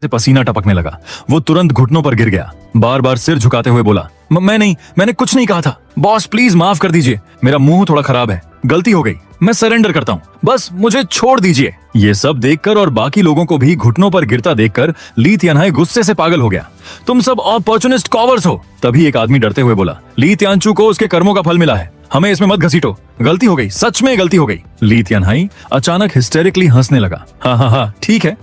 से पसीना टपकने लगा। वो तुरंत घुटनों पर गिर गया, बार बार सिर झुकाते हुए बोला, मैंने कुछ नहीं कहा था बॉस, प्लीज माफ कर दीजिए, मेरा मुंह थोड़ा खराब है, गलती हो गई, मैं सरेंडर करता हूँ, बस मुझे छोड़ दीजिए। ये सब देखकर और बाकी लोगों को भी घुटनों पर गिरता देखकर ली तियानहाई गुस्से से पागल हो गया। तुम सब अपॉर्चुनिस्ट कॉवर्स हो। तभी एक आदमी डरते हुए बोला, ली तियानचू को उसके कर्मों का फल मिला है, हमें इसमें मत घसीटो, गलती हो गई, सच में गलती हो गई। ली तियानहाई अचानक हिस्टेरिकली हंसने लगा। हाँ, ठीक है,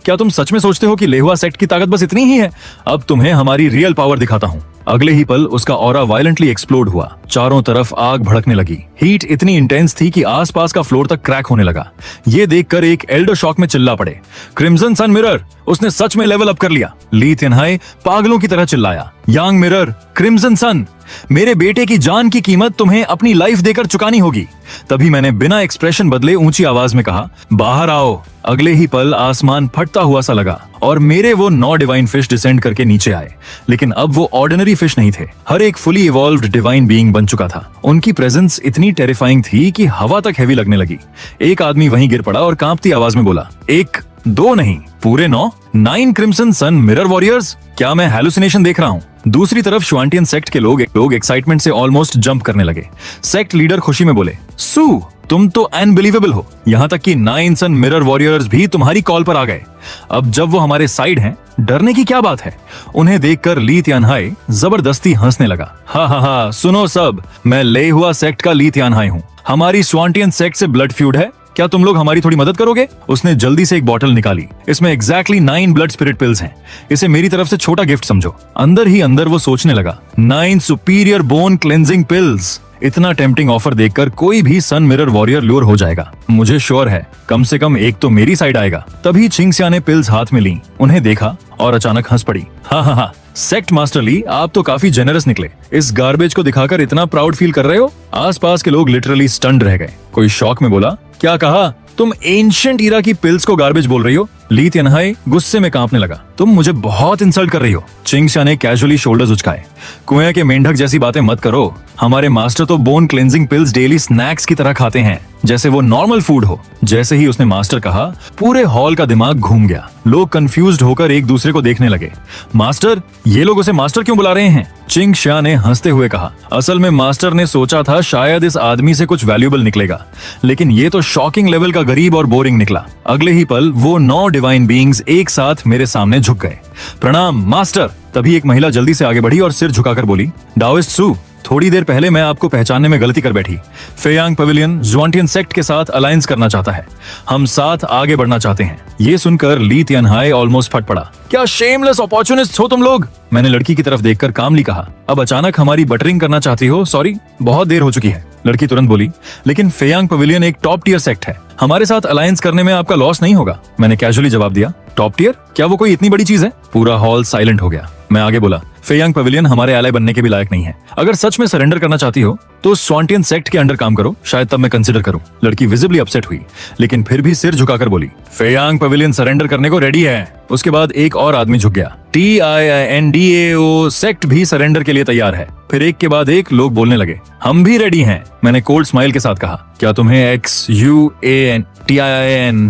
क्या तुम सच में सोचते हो कि लेहुआ सेक्ट की ताकत बस इतनी ही है? अब तुम्हें हमारी रियल पावर दिखाता हूँ। अगले ही पल उसका ऑरा वायलेंटली एक्सप्लोड हुआ, चारों तरफ आग भड़कने लगी। हीट इतनी इंटेंस थी कि आसपास का फ्लोर तक क्रैक होने लगा। ये देखकर एक एल्डर शॉक में चिल्ला पड़े, क्रिम्सन सन मिरर, उसने सच में लेवल अप कर लिया। ली तियानहाई पागलों की तरह चिल्लाया, यांग मिरर, क्रिम्सन सन, मेरे बेटे की जान की कीमत तुम्हें अपनी लाइफ देकर चुकानी होगी। तभी मैंने बिना एक्सप्रेशन बदले ऊंची आवाज में कहा, बाहर आओ। अगले ही पल आसमान फटता हुआ सा लगा और मेरे वो 9 डिवाइन फिश डिसेंड करके नीचे आए। लेकिन अब वो ऑर्डिनरी फिश नहीं थे, हर एक फुली इवॉल्व्ड डिवाइन बीइंग बन चुका था। उनकी प्रेजेंस इतनी टेरिफाइंग थी कि हवा तक हैवी लगने लगी। एक आदमी वहीं गिर पड़ा और कांपती आवाज में बोला, 1 2 नहीं, पूरे 9 क्रिम्सन सन मिरर वॉरियर्स, क्या मैं हैलुसिनेशन देख रहा हूँ? दूसरी तरफ श्वांटियन सेक्ट के लोग एक्साइटमेंट से ऑलमोस्ट जंप करने लगे। सेक्ट लीडर खुशी में बोले, सू, तुम तो अनबिलीवेबल हो, यहाँ तक कि 9 सन मिरर वॉरियर्स भी तुम्हारी कॉल पर आ गए। अब जब वो हमारे साइड हैं, डरने की क्या बात है? उन्हें देखकर ली तियानहाई जबरदस्ती हंसने लगा। हा, सुनो सब, मैं लेहुआ सेक्ट का ली तियानहाई हूँ, हमारी श्वांटियन सेक्ट से ब्लड फ्यूड है, क्या तुम लोग हमारी थोड़ी मदद करोगे? उसने जल्दी से एक बॉटल निकाली, इसमें एग्जैक्टली 9 ब्लड स्पिरिट पिल्स हैं, इसे मेरी तरफ से छोटा गिफ्ट समझो। अंदर ही अंदर वो सोचने लगा, 9 सुपीरियर बोन क्लेंजिंग पिल्स। इतना टेम्पटिंग ऑफर देखकर कोई भी सन मिरर वॉरियर ल्योर हो जाएगा, मुझे श्योर है कम से कम एक तो मेरी साइड आएगा। तभी छिंगसिया ने पिल्स हाथ में ली, उन्हें देखा और अचानक हंस पड़ी। हाँ, सेक्ट मास्टर ली, आप तो काफी जेनरस निकले, इस गार्बेज को दिखाकर इतना प्राउड फील कर रहे हो? आसपास के लोग लिटरली स्टन्ड रह गए। कोई शॉक में बोला, क्या कहा? तुम एंशिएंट ईरा की पिल्स को गार्बेज बोल रही हो? ली तियानहाई गुस्से में कांपने लगा, तुम मुझे बहुत इंसल्ट कर रही हो। छिंगसिया ने कैजुअली शोल्डर्स उचकाए, कुएं के मेंढक जैसी बातें मत करो, हमारे मास्टर तो bone cleansing pills daily snacks की तरह खाते हैं, जैसे वो नॉर्मल फूड हो। जैसे ही उसने मास्टर कहा, पूरे हॉल का दिमाग घूम गया। लोग कंफ्यूज्ड होकर एक दूसरे को देखने लगे। मास्टर, ये लोग उसे मास्टर क्यों बुला रहे हैं? छिंगसिया ने हंसते हुए कहा, असल में मास्टर ने सोचा था शायद इस आदमी से कुछ वैल्यूएबल निकलेगा, लेकिन ये तो शॉकिंग लेवल का गरीब और बोरिंग निकला। अगले ही पल वो 9 डिवाइन बीइंग्स एक साथ मेरे सामने झुक गए। प्रणाम मास्टर। तभी एक महिला जल्दी से आगे बढ़ी और सिर झुकाकर बोली, डाओइस्ट सू, थोड़ी देर पहले मैं आपको पहचानने में गलती कर बैठी। फेयांग पवेलियन ज्वांटियन सेक्ट के साथ अलायंस करना चाहता है, हम साथ आगे बढ़ना चाहते हैं। ये सुनकर ली तियानहाई ऑलमोस्ट फट पड़ा, क्या शेमलेस अपॉर्चुनिस्ट हो तुम लोग? मैंने लड़की की तरफ देखकर कामली कहा, अब अचानक हमारी बटरिंग करना चाहती हो? सॉरी, बहुत देर हो चुकी है। लड़की तुरंत बोली, लेकिन फेयांग पवेलियन एक टॉप टियर सेक्ट है, हमारे साथ अलायंस करने में आपका लॉस नहीं होगा। मैंने कैजुअली जवाब दिया, टॉप टियर? क्या वो कोई इतनी बड़ी चीज है? पूरा हॉल साइलेंट हो गया। मैं आगे बोला, फेयांग पवेलियन हमारे एलाय बनने के भी लायक नहीं है, अगर सच में सरेंडर करना चाहती हो तो स्वांटियन सेक्ट के अंडर काम करो, शायद तब मैं कंसिडर करूं। लड़की विजिबली अपसेट हुई, लेकिन फिर भी सिर झुकाकर बोली, फेयांग पवेलियन सरेंडर करने को रेडी है। उसके बाद एक और आदमी झुक गया, TINDAO सेक्ट भी सरेंडर के लिए तैयार है। फिर एक के बाद एक लोग बोलने लगे, हम भी रेडी हैं। मैंने कोल्ड स्माइल के साथ कहा, क्या तुम्हें XUANTIAN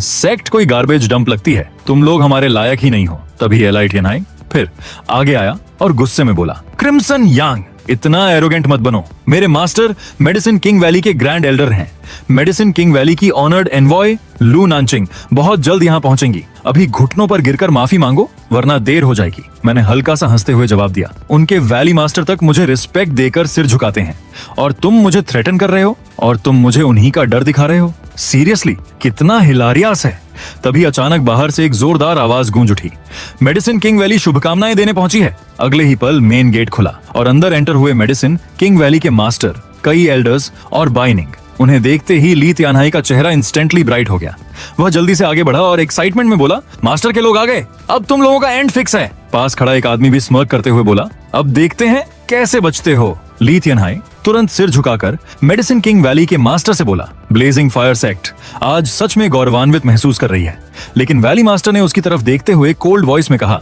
सेक्ट कोई गार्बेज डंप लगती है? तुम लोग हमारे लायक ही नहीं हो। तभी एलाइटियन फिर आगे आया और गुस्से में बोला, क्रिम्सन यांग, इतना एरोगेंट मत बनो, मेरे मास्टर मेडिसिन किंग वैली के ग्रैंड एल्डर हैं। मेडिसिन किंग वैली की ऑनर्ड एनवॉय लू नानचिंग बहुत जल्द यहाँ पहुंचेंगी, अभी घुटनों पर गिरकर माफी मांगो वरना देर हो जाएगी। मैंने हल्का सा हंसते हुए जवाब दिया, उनके वैली मास्टर तक मुझे रिस्पेक्ट देकर सिर झुकाते हैं और तुम मुझे थ्रेटन कर रहे हो और तुम मुझे उन्हीं का डर दिखा रहे हो? सीरियसली, कितना हिलारियस है। तभी अचानक बाहर से एक जोरदार आवाज गूंज उठी, मेडिसिन किंग वैली शुभकामनाएं देने पहुंची है। अगले ही पल मेन गेट खुला और अंदर एंटर हुए मेडिसिन किंग वैली के मास्टर, कई एल्डर्स और बाइनिंग। उन्हें देखते ही ली तियानहाई का चेहरा इंस्टेंटली ब्राइट हो गया। वह जल्दी से आगे बढ़ा और एक्साइटमेंट में बोला, मास्टर के लोग आ गए, अब तुम लोगों का एंड फिक्स है। पास खड़ा एक आदमी भी स्मर्क करते हुए बोला, अब देखते हैं कैसे बचते हो। ली तियानहाई तुरंत सिर झुकाकर मेडिसिन किंग वैली के मास्टर से बोला, ब्लेजिंग फायर सेक्ट आज सच में गौरवान्वित महसूस कर रही है। लेकिन वैली मास्टर ने उसकी तरफ देखते हुए कोल्ड वॉइस में कहा,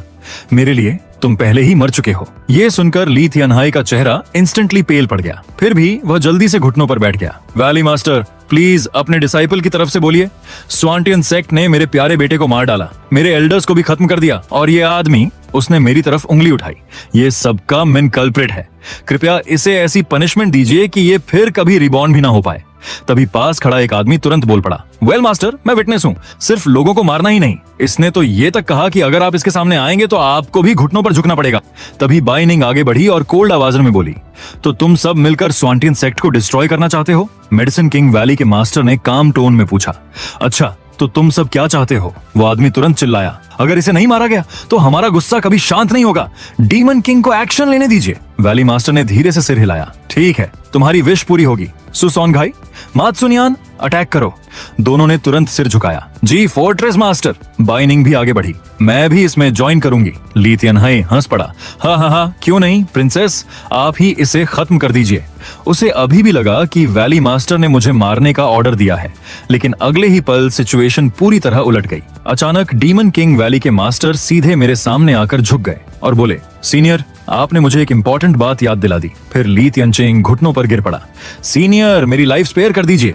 मेरे लिए तुम पहले ही मर चुके हो। ये सुनकर ली तियानहाई का चेहरा इंस्टेंटली पेल पड़ गया, फिर भी वह जल्दी से घुटनों पर बैठ गया। वैली मास्टर, प्लीज अपने डिसाइपल की तरफ से बोलिए। स्वांटियन सेक्ट ने मेरे प्यारे बेटे को मार डाला, मेरे एल्डर्स को भी खत्म कर दिया, और ये आदमी, उसने मेरी तरफ उंगली उठाई, ये सबका मेन कल्प्रिट है। कृपया इसे ऐसी पनिशमेंट दीजिए कि ये फिर कभी रिबॉर्न भी ना हो पाए। तभी पास खड़ा एक आदमी तुरंत बोल पड़ा, वेल मास्टर, मैं विटनेस हूँ, सिर्फ लोगों को मारना ही नहीं। इसने तो ये तक कहा कि अगर आप इसके सामने आएंगे तो आपको भी घुटनों पर झुकना पड़ेगा। तभी बाइनिंग आगे बढ़ी और कोल्ड आवाज में बोली, तो तुम सब मिलकर स्वांटियन सेक्ट को डिस्ट्रॉय करना चाहते हो? मेडिसिन किंग वैली के मास्टर ने काम टोन में पूछा। अच्छा, तो तुम सब क्या चाहते हो? वो आदमी तुरंत चिल्लाया, अगर इसे नहीं मारा गया तो हमारा गुस्सा कभी शांत नहीं होगा। डीमन किंग को एक्शन लेने दीजिए। वैली मास्टर ने धीरे से सिर हिलाया, ठीक है, तुम्हारी विश पूरी होगी। सुसोंगाई, मात्सुनियान, अटैक करो। दोनों ने तुरंत सिर झुकाया। जी फोर्ट्रेस मास्टर। बाइनिंग भी आगे बढ़ी, मैं भी इसमें ज्वाइन करूंगी। ली तियानहाई हंस पड़ा, हाँ, क्यों नहीं प्रिंसेस, आप ही इसे खत्म कर दीजिए। उसे अभी भी लगा कि वैली मास्टर ने मुझे मारने का ऑर्डर दिया है, लेकिन अगले ही पल सिचुएशन पूरी तरह उलट गई। अचानक डीमन किंग वैली के मास्टर सीधे मेरे सामने आकर झुक गए और बोले, सीनियर, आपने मुझे एक इंपॉर्टेंट बात याद दिला दी। फिर ली तियानचिंग घुटनों पर गिर पड़ा, सीनियर, मेरी लाइफ स्पेयर कर दीजिए।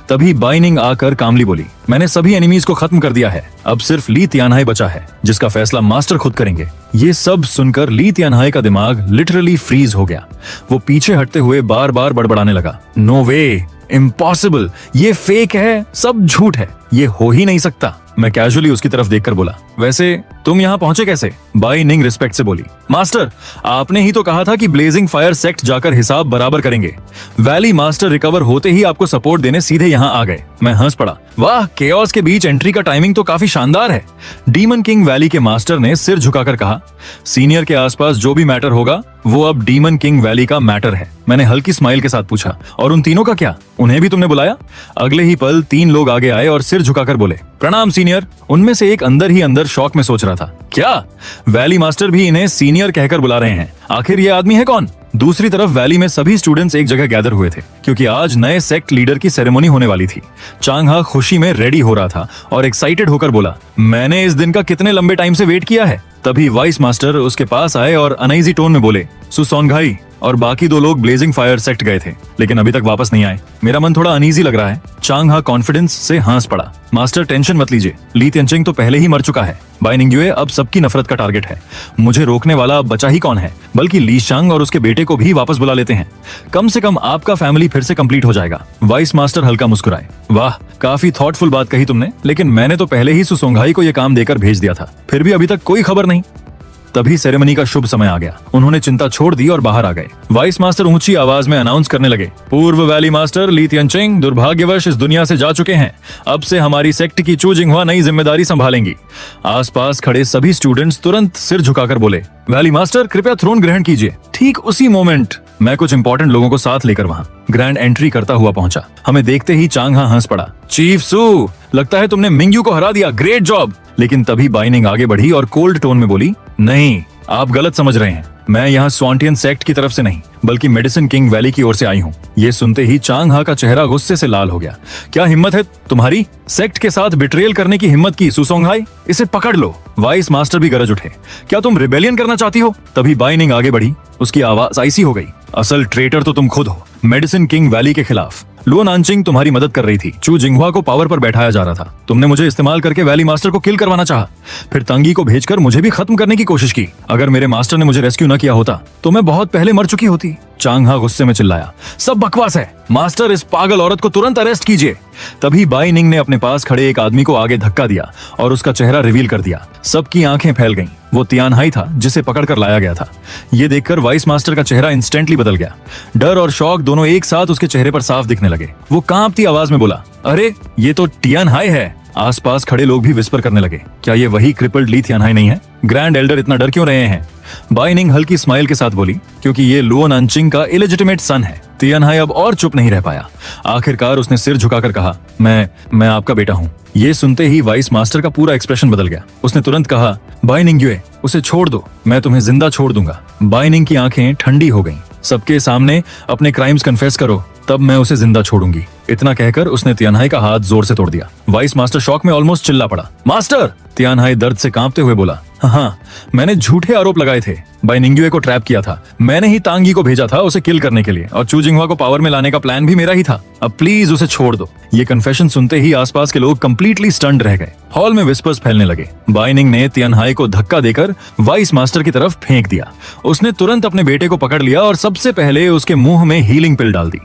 तभी बाइनिंग आकर कामली बोली, मैंने सभी एनिमीज को खत्म कर दिया है, अब सिर्फ ली तियानहाई बचा है, जिसका फैसला मास्टर खुद करेंगे। ये सब सुनकर ली तियानहाई का दिमाग लिटरली फ्रीज हो गया। वो पीछे हटते हुए बार बार बड़बड़ाने लगा, नो वे, इम्पॉसिबल, ये फेक है, सब झूठ है, ये हो ही नहीं सकता। मैं कैजुअली उसकी तरफ देखकर बोला, वैसे तुम यहाँ पहुंचे कैसे? बाइनिंग रिस्पेक्ट से बोली, मास्टर, आपने ही तो कहा था कि ब्लेजिंग फायर सेक्ट जाकर हिसाब बराबर करेंगे। वैली मास्टर रिकवर होते ही आपको सपोर्ट देने सीधे यहाँ आ गए। मैं हंस पड़ा, वाह, केओस के बीच एंट्री का टाइमिंग तो काफी शानदार है। डीमन किंग वैली के मास्टर ने सिर झुकाकर कहा, सीनियर के आसपास जो भी मैटर होगा वो अब डीमन किंग वैली का मैटर है। मैंने हल्की स्माइल के साथ पूछा, और उन तीनों का क्या? उन्हें भी तुमने बुलाया? अगले ही पल 3 लोग आगे आए और सिर झुकाकर बोले, प्रणाम सीनियर। उनमें से एक अंदर ही अंदर शॉक में सोच रहा था, क्या वैली मास्टर भी इन्हें सीनियर कहकर बुला रहे हैं? आखिर ये आदमी है कौन? दूसरी तरफ वैली में सभी स्टूडेंट्स एक जगह गैदर हुए थे, क्योंकि आज नए सेक्ट लीडर की सेरेमनी होने वाली थी। चांगहा खुशी में रेडी हो रहा था और एक्साइटेड होकर बोला, मैंने इस दिन का कितने लंबे टाइम से वेट किया है। तभी वाइस मास्टर उसके पास आए और अनईजी टोन में बोले, सुसोंगाई और बाकी 2 लोग ब्लेजिंग फायर सेक्ट गए थे, लेकिन अभी तक वापस नहीं आए। मेरा मन थोड़ा अनईजी लग रहा है। चांगहा कॉन्फिडेंस से हंस पड़ा, मास्टर टेंशन मत लीजिए, ली तियानचिंग तो पहले ही मर चुका है। बाइनिंग युए अब सबकी नफरत का टारगेट है। मुझे रोकने वाला अब बचा ही कौन है? बल्कि ली शांग और उसके बेटे को भी वापस बुला लेते हैं, कम से कम आपका फैमिली फिर से कंप्लीट हो जाएगा। वाइस मास्टर हल्का मुस्कुराए, वाह, काफी थॉटफुल बात कही तुमने, लेकिन मैंने तो पहले ही सुसोंगाई को यह काम देकर भेज दिया था, फिर भी अभी तक कोई खबर नहीं। तभी सेरेमनी का शुभ समय आ गया। उन्होंने चिंता छोड़ दी और बाहर आ गए। वाइस मास्टर ऊंची आवाज में अनाउंस करने लगे, पूर्व वैली मास्टर ली तियानचिंग दुर्भाग्यवश इस दुनिया से जा चुके हैं। अब से हमारी सेक्ट की चू जिंगहुआ नई जिम्मेदारी संभालेंगी। आसपास खड़े सभी स्टूडेंट्स तुरंत सिर झुकाकर बोले, वैली मास्टर कृपया थ्रोन ग्रहण कीजिए। ठीक उसी मोमेंट मैं कुछ इंपॉर्टेंट लोगों को साथ लेकर वहां ग्रैंड एंट्री करता हुआ पहुंचा। हमें देखते ही चांगहा हंस पड़ा, चीफ सू, लगता है तुमने मिंग्यू को हरा दिया, ग्रेट जॉब। लेकिन तभी बाइनिंग आगे बढ़ी और कोल्ड टोन में बोली, नहीं, आप गलत समझ रहे हैं, मैं यहाँ स्वांटियन सेक्ट की तरफ से नहीं बल्कि मेडिसिन किंग वैली की ओर से आई हूँ। ये सुनते ही चांगहा का चेहरा गुस्से से लाल हो गया। क्या हिम्मत है तुम्हारी? सेक्ट के साथ बिट्रेयल करने की हिम्मत की सुसोंगाई, इसे पकड़ लो। वाइस मास्टर भी गरज उठे, क्या तुम रिबेलियन करना चाहती हो? तभी बाइनिंग आगे बढ़ी, उसकी आवाज ऐसी हो गई, असल ट्रेटर तो तुम खुद हो, मेडिसिन किंग वैली के खिलाफ। लुओ नानचिंग तुम्हारी मदद कर रही थी, चू जिंगहुआ को पावर पर बैठाया जा रहा था, तुमने मुझे इस्तेमाल करके वैली मास्टर को किल करवाना चाहा, फिर तंगी को भेजकर मुझे भी खत्म करने की कोशिश की। अगर मेरे मास्टर ने मुझे रेस्क्यू न किया होता तो मैं बहुत पहले मर चुकी होती। चांगहा गुस्से में चिल्लाया, सब बकवास है, मास्टर इस पागल औरत को तुरंत अरेस्ट कीजिए। तभी बाइनिंग ने अपने पास खड़े एक आदमी को आगे धक्का दिया और उसका चेहरा रिवील कर दिया। सबकी आंखें फैल गईं। वो तियानहाई था जिसे पकड़कर लाया गया था। ये देखकर वाइस मास्टर का चेहरा इंस्टेंटली बदल गया। डर और शॉक दोनों एक साथ उसके चेहरे पर साफ दिखने लगे। वो कांपती आवाज में बोला, अरे ये तो तियानहाई है। आसपास खड़े लोग भी विस्पर करने लगे, क्या ये वही क्रिपल्ड ली तियानहाई नहीं है? ग्रैंड एल्डर इतना डर क्यों रहे हैं? बाइनिंग हल्की स्माइल के साथ बोली, क्योंकि ये लुओ नानचिंग का इलेजिटिमेट सन है। तियानहाई अब और चुप नहीं रह पाया। आखिरकार उसने सिर झुकाकर कहा, मैं आपका बेटा हूँ। ये सुनते ही वाइस मास्टर का पूरा एक्सप्रेशन बदल गया। उसने तुरंत कहा, बाइनिंग युए, उसे छोड़ दो, मैं तुम्हें जिंदा छोड़ दूंगा। बाइनिंग की आंखें ठंडी हो गईं। सबके सामने अपने क्राइम्स कन्फेस करो, तब मैं उसे जिंदा छोड़ूंगी। इतना कहकर उसने तियानहाई का हाथ जोर से तोड़ दिया। वाइस मास्टर शॉक में ऑलमोस्ट चिल्ला पड़ा, मास्टर! तियानहाई दर्द से कांपते हुए बोला, हाँ, मैंने झूठे आरोप लगाए थे। बाई निंग्युए को ट्रैप किया था। मैंने ही तांगी को भेजा था उसे किल करने के लिए, और चू जिंगहुआ को पावर में लाने का प्लान भी मेरा ही था। अब प्लीज उसे छोड़ दो। ये कन्फेशन सुनते ही आसपास के लोग कंप्लीटली स्टन्ड रह गए। हॉल में विस्पर्स फैलने लगे। बाई निंग ने तियानहाई को धक्का देकर वाइस मास्टर की तरफ फेंक दिया। उसने तुरंत अपने बेटे को पकड़ लिया और सबसे पहले उसके मुंह में हीलिंग पिल डाल दी।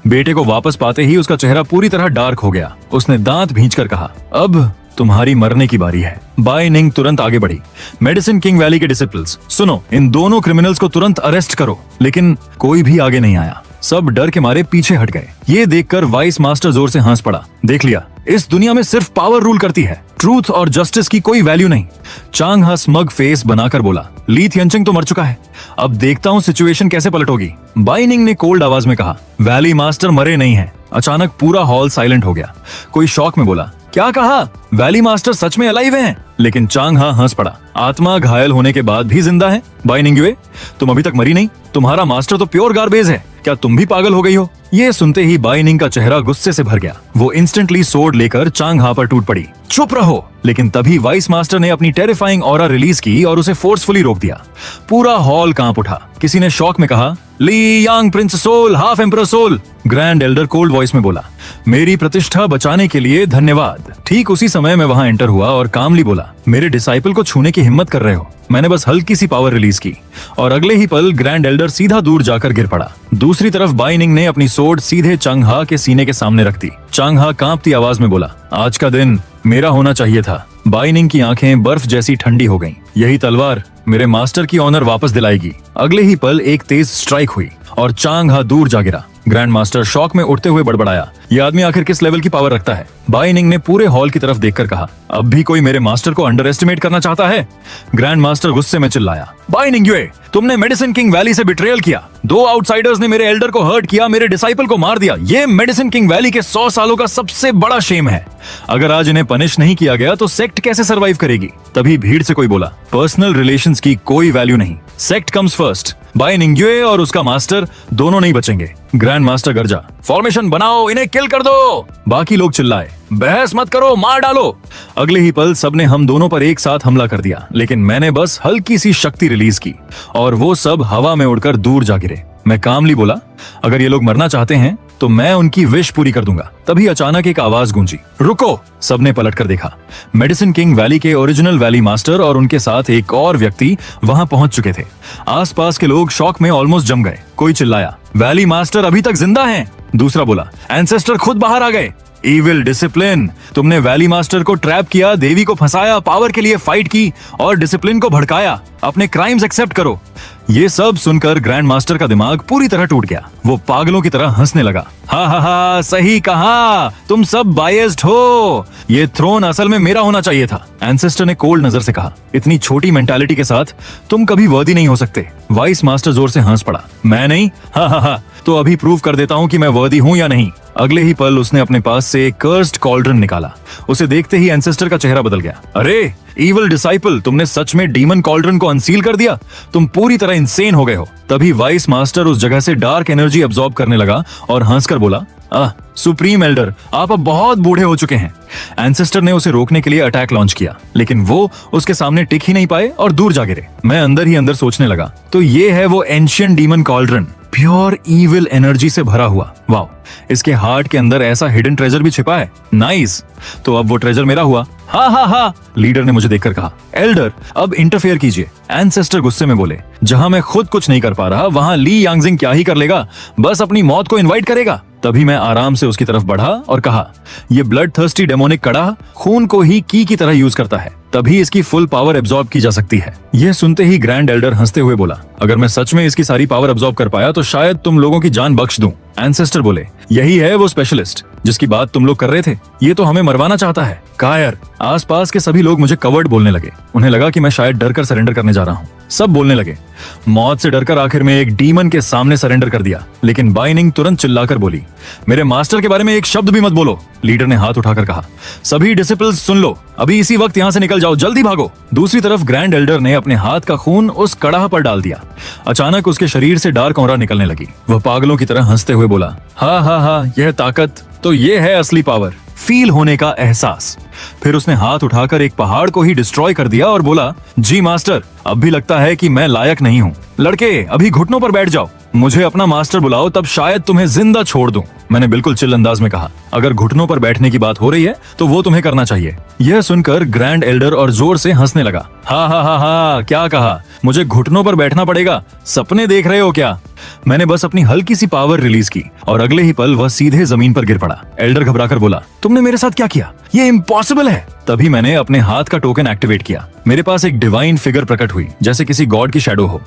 बेटे को वापस पाते ही उसका चेहरा पूरी तरह डार्क हो गया। उसने दांत भींचकर कहा, अब तुम्हारी मरने की बारी है। बाई निंग तुरंत आगे बढ़ी। मेडिसिन किंग वैली के डिसिपल्स, सुनो, इन दोनों क्रिमिनल्स को तुरंत अरेस्ट करो। लेकिन कोई भी आगे नहीं आया। सब डर के मारे पीछे हट गए। ये देखकर वाइस मास्टर जोर से हंस पड़ा। देख लिया, इस दुनिया में सिर्फ पावर रूल करती है, ट्रूथ और जस्टिस की कोई वैल्यू नहीं। चांग हा स्मग फेस बनाकर बोला, ली थियनचिंग तो मर चुका है, अब देखता हूँ सिचुएशन कैसे पलटोगी। बाई निंग ने कोल्ड आवाज में कहा, वैली मास्टर मरे नहीं है। अचानक पूरा हॉल साइलेंट हो गया। कोई शॉक में बोला, क्या कहा? वैली मास्टर सच में अलाइव हैं? लेकिन चांग हा हंस पड़ा, आत्मा घायल होने के बाद भी जिंदा है। बाई निंग्युए, तुम अभी तक मरी नहीं। तुम्हारा मास्टर तो प्योर गार्बेज है। क्या तुम भी पागल हो गई हो? ये सुनते ही बाई निंग का चेहरा गुस्से से भर गया। वो इंस्टेंटली सोर्ड लेकर चांग हा पर टूट पड़ी। चुप रहो। लेकिन तभी वाइस मास्टर ने अपनी टेरिफाइंग ऑरा रिलीज की और उसे फोर्सफुली रोक दिया। पूरा हॉल कांप उठा। किसी ने शॉक में कहा, Li Yang prince soul, half emperor soul. Grand elder cold voice में बोला, मेरी प्रतिष्ठा बचाने के लिए धन्यवाद। ठीक उसी समय मैं वहां एंटर हुआ और कामली बोला, मेरे डिसाइपल को छूने की हिम्मत कर रहे हो? मैंने बस हल्की सी पावर रिलीज की और अगले ही पल ग्रैंड एल्डर सीधा दूर जाकर गिर पड़ा। दूसरी तरफ बाई निंग ने अपनी सोर्ड सीधे चांग हा के सीने के सामने रख दी। चांग हा कांपती आवाज में बोला, आज का दिन मेरा होना चाहिए था। बाई निंग की आंखें बर्फ जैसी ठंडी हो गईं। यही तलवार मेरे मास्टर की ऑनर वापस दिलाएगी। अगले ही पल एक तेज स्ट्राइक हुई और चांग हा दूर जा गिरा। ग्रैंड मास्टर शॉक में उठते हुए बड़बड़ाया, ये आदमी आखिर किस लेवल की पावर रखता है? बाई निंग ने पूरे हॉल की तरफ देखकर कहा, अब भी कोई मेरे मास्टर को अंडर एस्टिमेट करना चाहता है? ग्रैंड मास्टर गुस्से में चिल्लाया, बाई निंग्युए, तुमने मेडिसिन किंग वैली से बिट्रेयल किया। 2 आउटसाइडर्स ने मेरे एल्डर को हर्ट किया, मेरे डिसाइपल को मार दिया। ये मेडिसिन किंग वैली के 100 सालों का सबसे बड़ा शेम है। अगर आज इन्हें पनिश नहीं किया गया तो सेक्ट कैसे सर्वाइव करेगी? तभी भीड़ से कोई बोला, पर्सनल रिलेशंस की कोई वैल्यू नहीं, सेक्ट कम्स फर्स्ट। बाई निंग्युए और उसका मास्टर दोनों नहीं बचेंगे। ग्रैंड मास्टर गरजा, फॉर्मेशन बनाओ, इन्हें किल कर दो। बाकी लोग चिल्लाए, बहस मत करो, मार डालो। अगले ही पल सबने हम दोनों पर एक साथ हमला कर दिया, लेकिन मैंने बस हल्की सी शक्ति रिलीज की और वो सब हवा में उड़कर दूर जा गिरे। मैं कामली बोला, अगर ये लोग मरना चाहते हैं तो मैं उनकी विश पूरी कर दूंगा। तभी अचानक एक आवाज गूंजी, रुको। सबने पलटकर देखा। मेडिसिन किंग वैली के ओरिजिनल वैली मास्टर और उनके साथ एक और व्यक्ति वहां पहुंच चुके थे। आसपास के लोग शॉक में ऑलमोस्ट जम गए। कोई चिल्लाया, वैली मास्टर अभी तक जिंदा हैं। दूसरा बोला, एंसेस्टर खुद बाहर आ गए। इविल डिसिप्लिन, तुमने वैली मास्टर को ट्रैप किया, देवी को फंसाया, पावर के लिए फाइट की और डिसिप्लिन को भड़काया। अपने क्राइम्स एक्सेप्ट करो। ये सब सुनकर ग्रैंड मास्टर का दिमाग पूरी तरह टूट गया। वो पागलों की तरह हंसने लगा, हा हा हा, सही कहा, तुम सब बायस्ड हो। ये थ्रोन असल में मेरा होना चाहिए था। एंसेस्टर ने कोल्ड नजर से कहा, इतनी छोटी मेंटालिटी के साथ तुम कभी वर्दी नहीं हो सकते। वाइस मास्टर जोर से हंस पड़ा, मैं नहीं, हा हा हा, तो अभी प्रूव कर देता हूँ कि मैं वर्दी हूँ या नहीं। अगले ही पल उसने अपने पास से एक कर्स्ड कॉल्ड्रन निकाला। उसे देखते ही एंसेस्टर का चेहरा बदल गया। अरे इविल डिसाइपल, तुमने सच में डीमन कॉल्ड्रन को अनसील कर दिया। तुम पूरी तरह इंसेन हो गए हो। तभी वाइस मास्टर उस जगह से डार्क एनर्जी अब्सॉर्ब करने लगा और हंसकर बोला, सुप्रीम एल्डर, आप अब बहुत बूढ़े हो चुके हैं। एंसेस्टर ने उसे रोकने के लिए अटैक लॉन्च किया, लेकिन वो उसके सामने टिक ही नहीं पाए और दूर जा गिरे। मैं अंदर ही अंदर सोचने लगा, तो ये है वो ancient demon cauldron, pure evil energy से भरा हुआ। वाओ, इसके हार्ट के अंदर ऐसा हिडन ट्रेजर भी छिपा है। नाइस, तो अब वो ट्रेजर मेरा हुआ। हा हा हा, लीडर ने मुझे देखकर कहा, एल्डर अब इंटरफेयर कीजिए। एंसेस्टर गुस्से में बोले, जहां मैं खुद कुछ नहीं कर पा रहा वहां ली यांगजिंग क्या ही कर लेगा, बस अपनी मौत को इनवाइट करेगा। तभी मैं आराम से उसकी तरफ बढ़ा और कहा, ये ब्लड थर्स्टी डेमोनिक कड़ा खून को ही की तरह यूज करता है, तभी इसकी फुल पावर एब्जॉर्ब की जा सकती है। यह सुनते ही ग्रैंड एल्डर हंसते हुए बोला, अगर मैं सच में इसकी सारी पावर एब्जॉर्ब कर पाया तो शायद तुम लोगों की जान बख्श दूं। एंसेस्टर बोले, यही है वो स्पेशलिस्ट जिसकी बात तुम लोग कर रहे थे। ये तो हमें मरवाना चाहता है। कायर। आसपास के सभी लोग मुझे कवर्ड बोलने लगे। उन्हें लगा कि मैं शायद डरकर सरेंडर करने जा रहा हूँ। सब बोलने लगे, मौत से डरकर आखिर में एक डीमन के सामने सरेंडर कर दिया। लेकिन बाई निंग तुरंत चिल्लाकर बोली, मेरे मास्टर के बारे में एक शब्द भी मत बोलो। लीडर ने हाथ उठाकर कहा, सभी डिसिपल्स सुन लो, अभी इसी वक्त यहाँ से निकल जाओ, जल्दी भागो। दूसरी तरफ ग्रैंड एल्डर ने अपने हाथ का खून उस कड़ाह पर डाल दिया। अचानक उसके शरीर से डार्क ऑरा निकलने लगी। वह पागलों की तरह हंसते हुए बोला, हा हा हा, यह ताकत तो ये है असली पावर। फील होने का एहसास। फिर उसने हाथ उठाकर एक पहाड़ को ही डिस्ट्रॉय कर दिया और बोला, जी मास्टर, अब भी लगता है कि मैं लायक नहीं हूँ। लड़के, अभी घुटनों पर बैठ जाओ, मुझे अपना मास्टर बुलाओ, तब शायद तुम्हें जिंदा छोड़ दूं। मैंने बिल्कुल चिल अंदाज में कहा, अगर घुटनों पर बैठने की बात हो रही है तो वो तुम्हें करना चाहिए। यह सुनकर ग्रैंड एल्डर और जोर से हंसने लगा। हा हा हा हा, क्या कहा? मुझे घुटनों पर बैठना पड़ेगा? सपने देख रहे हो क्या? मैंने बस अपनी हल्की सी पावर रिलीज की और अगले ही पल वह सीधे जमीन पर गिर पड़ा। एल्डर घबराकर बोला, तुमने मेरे साथ क्या किया? ये इम्पॉसिबल है। तभी मैंने अपने हाथ का टोकन एक्टिवेट किया। मेरे पास एक डिवाइन फिगर प्रकट हुई, जैसे किसी गॉड की शैडो हो।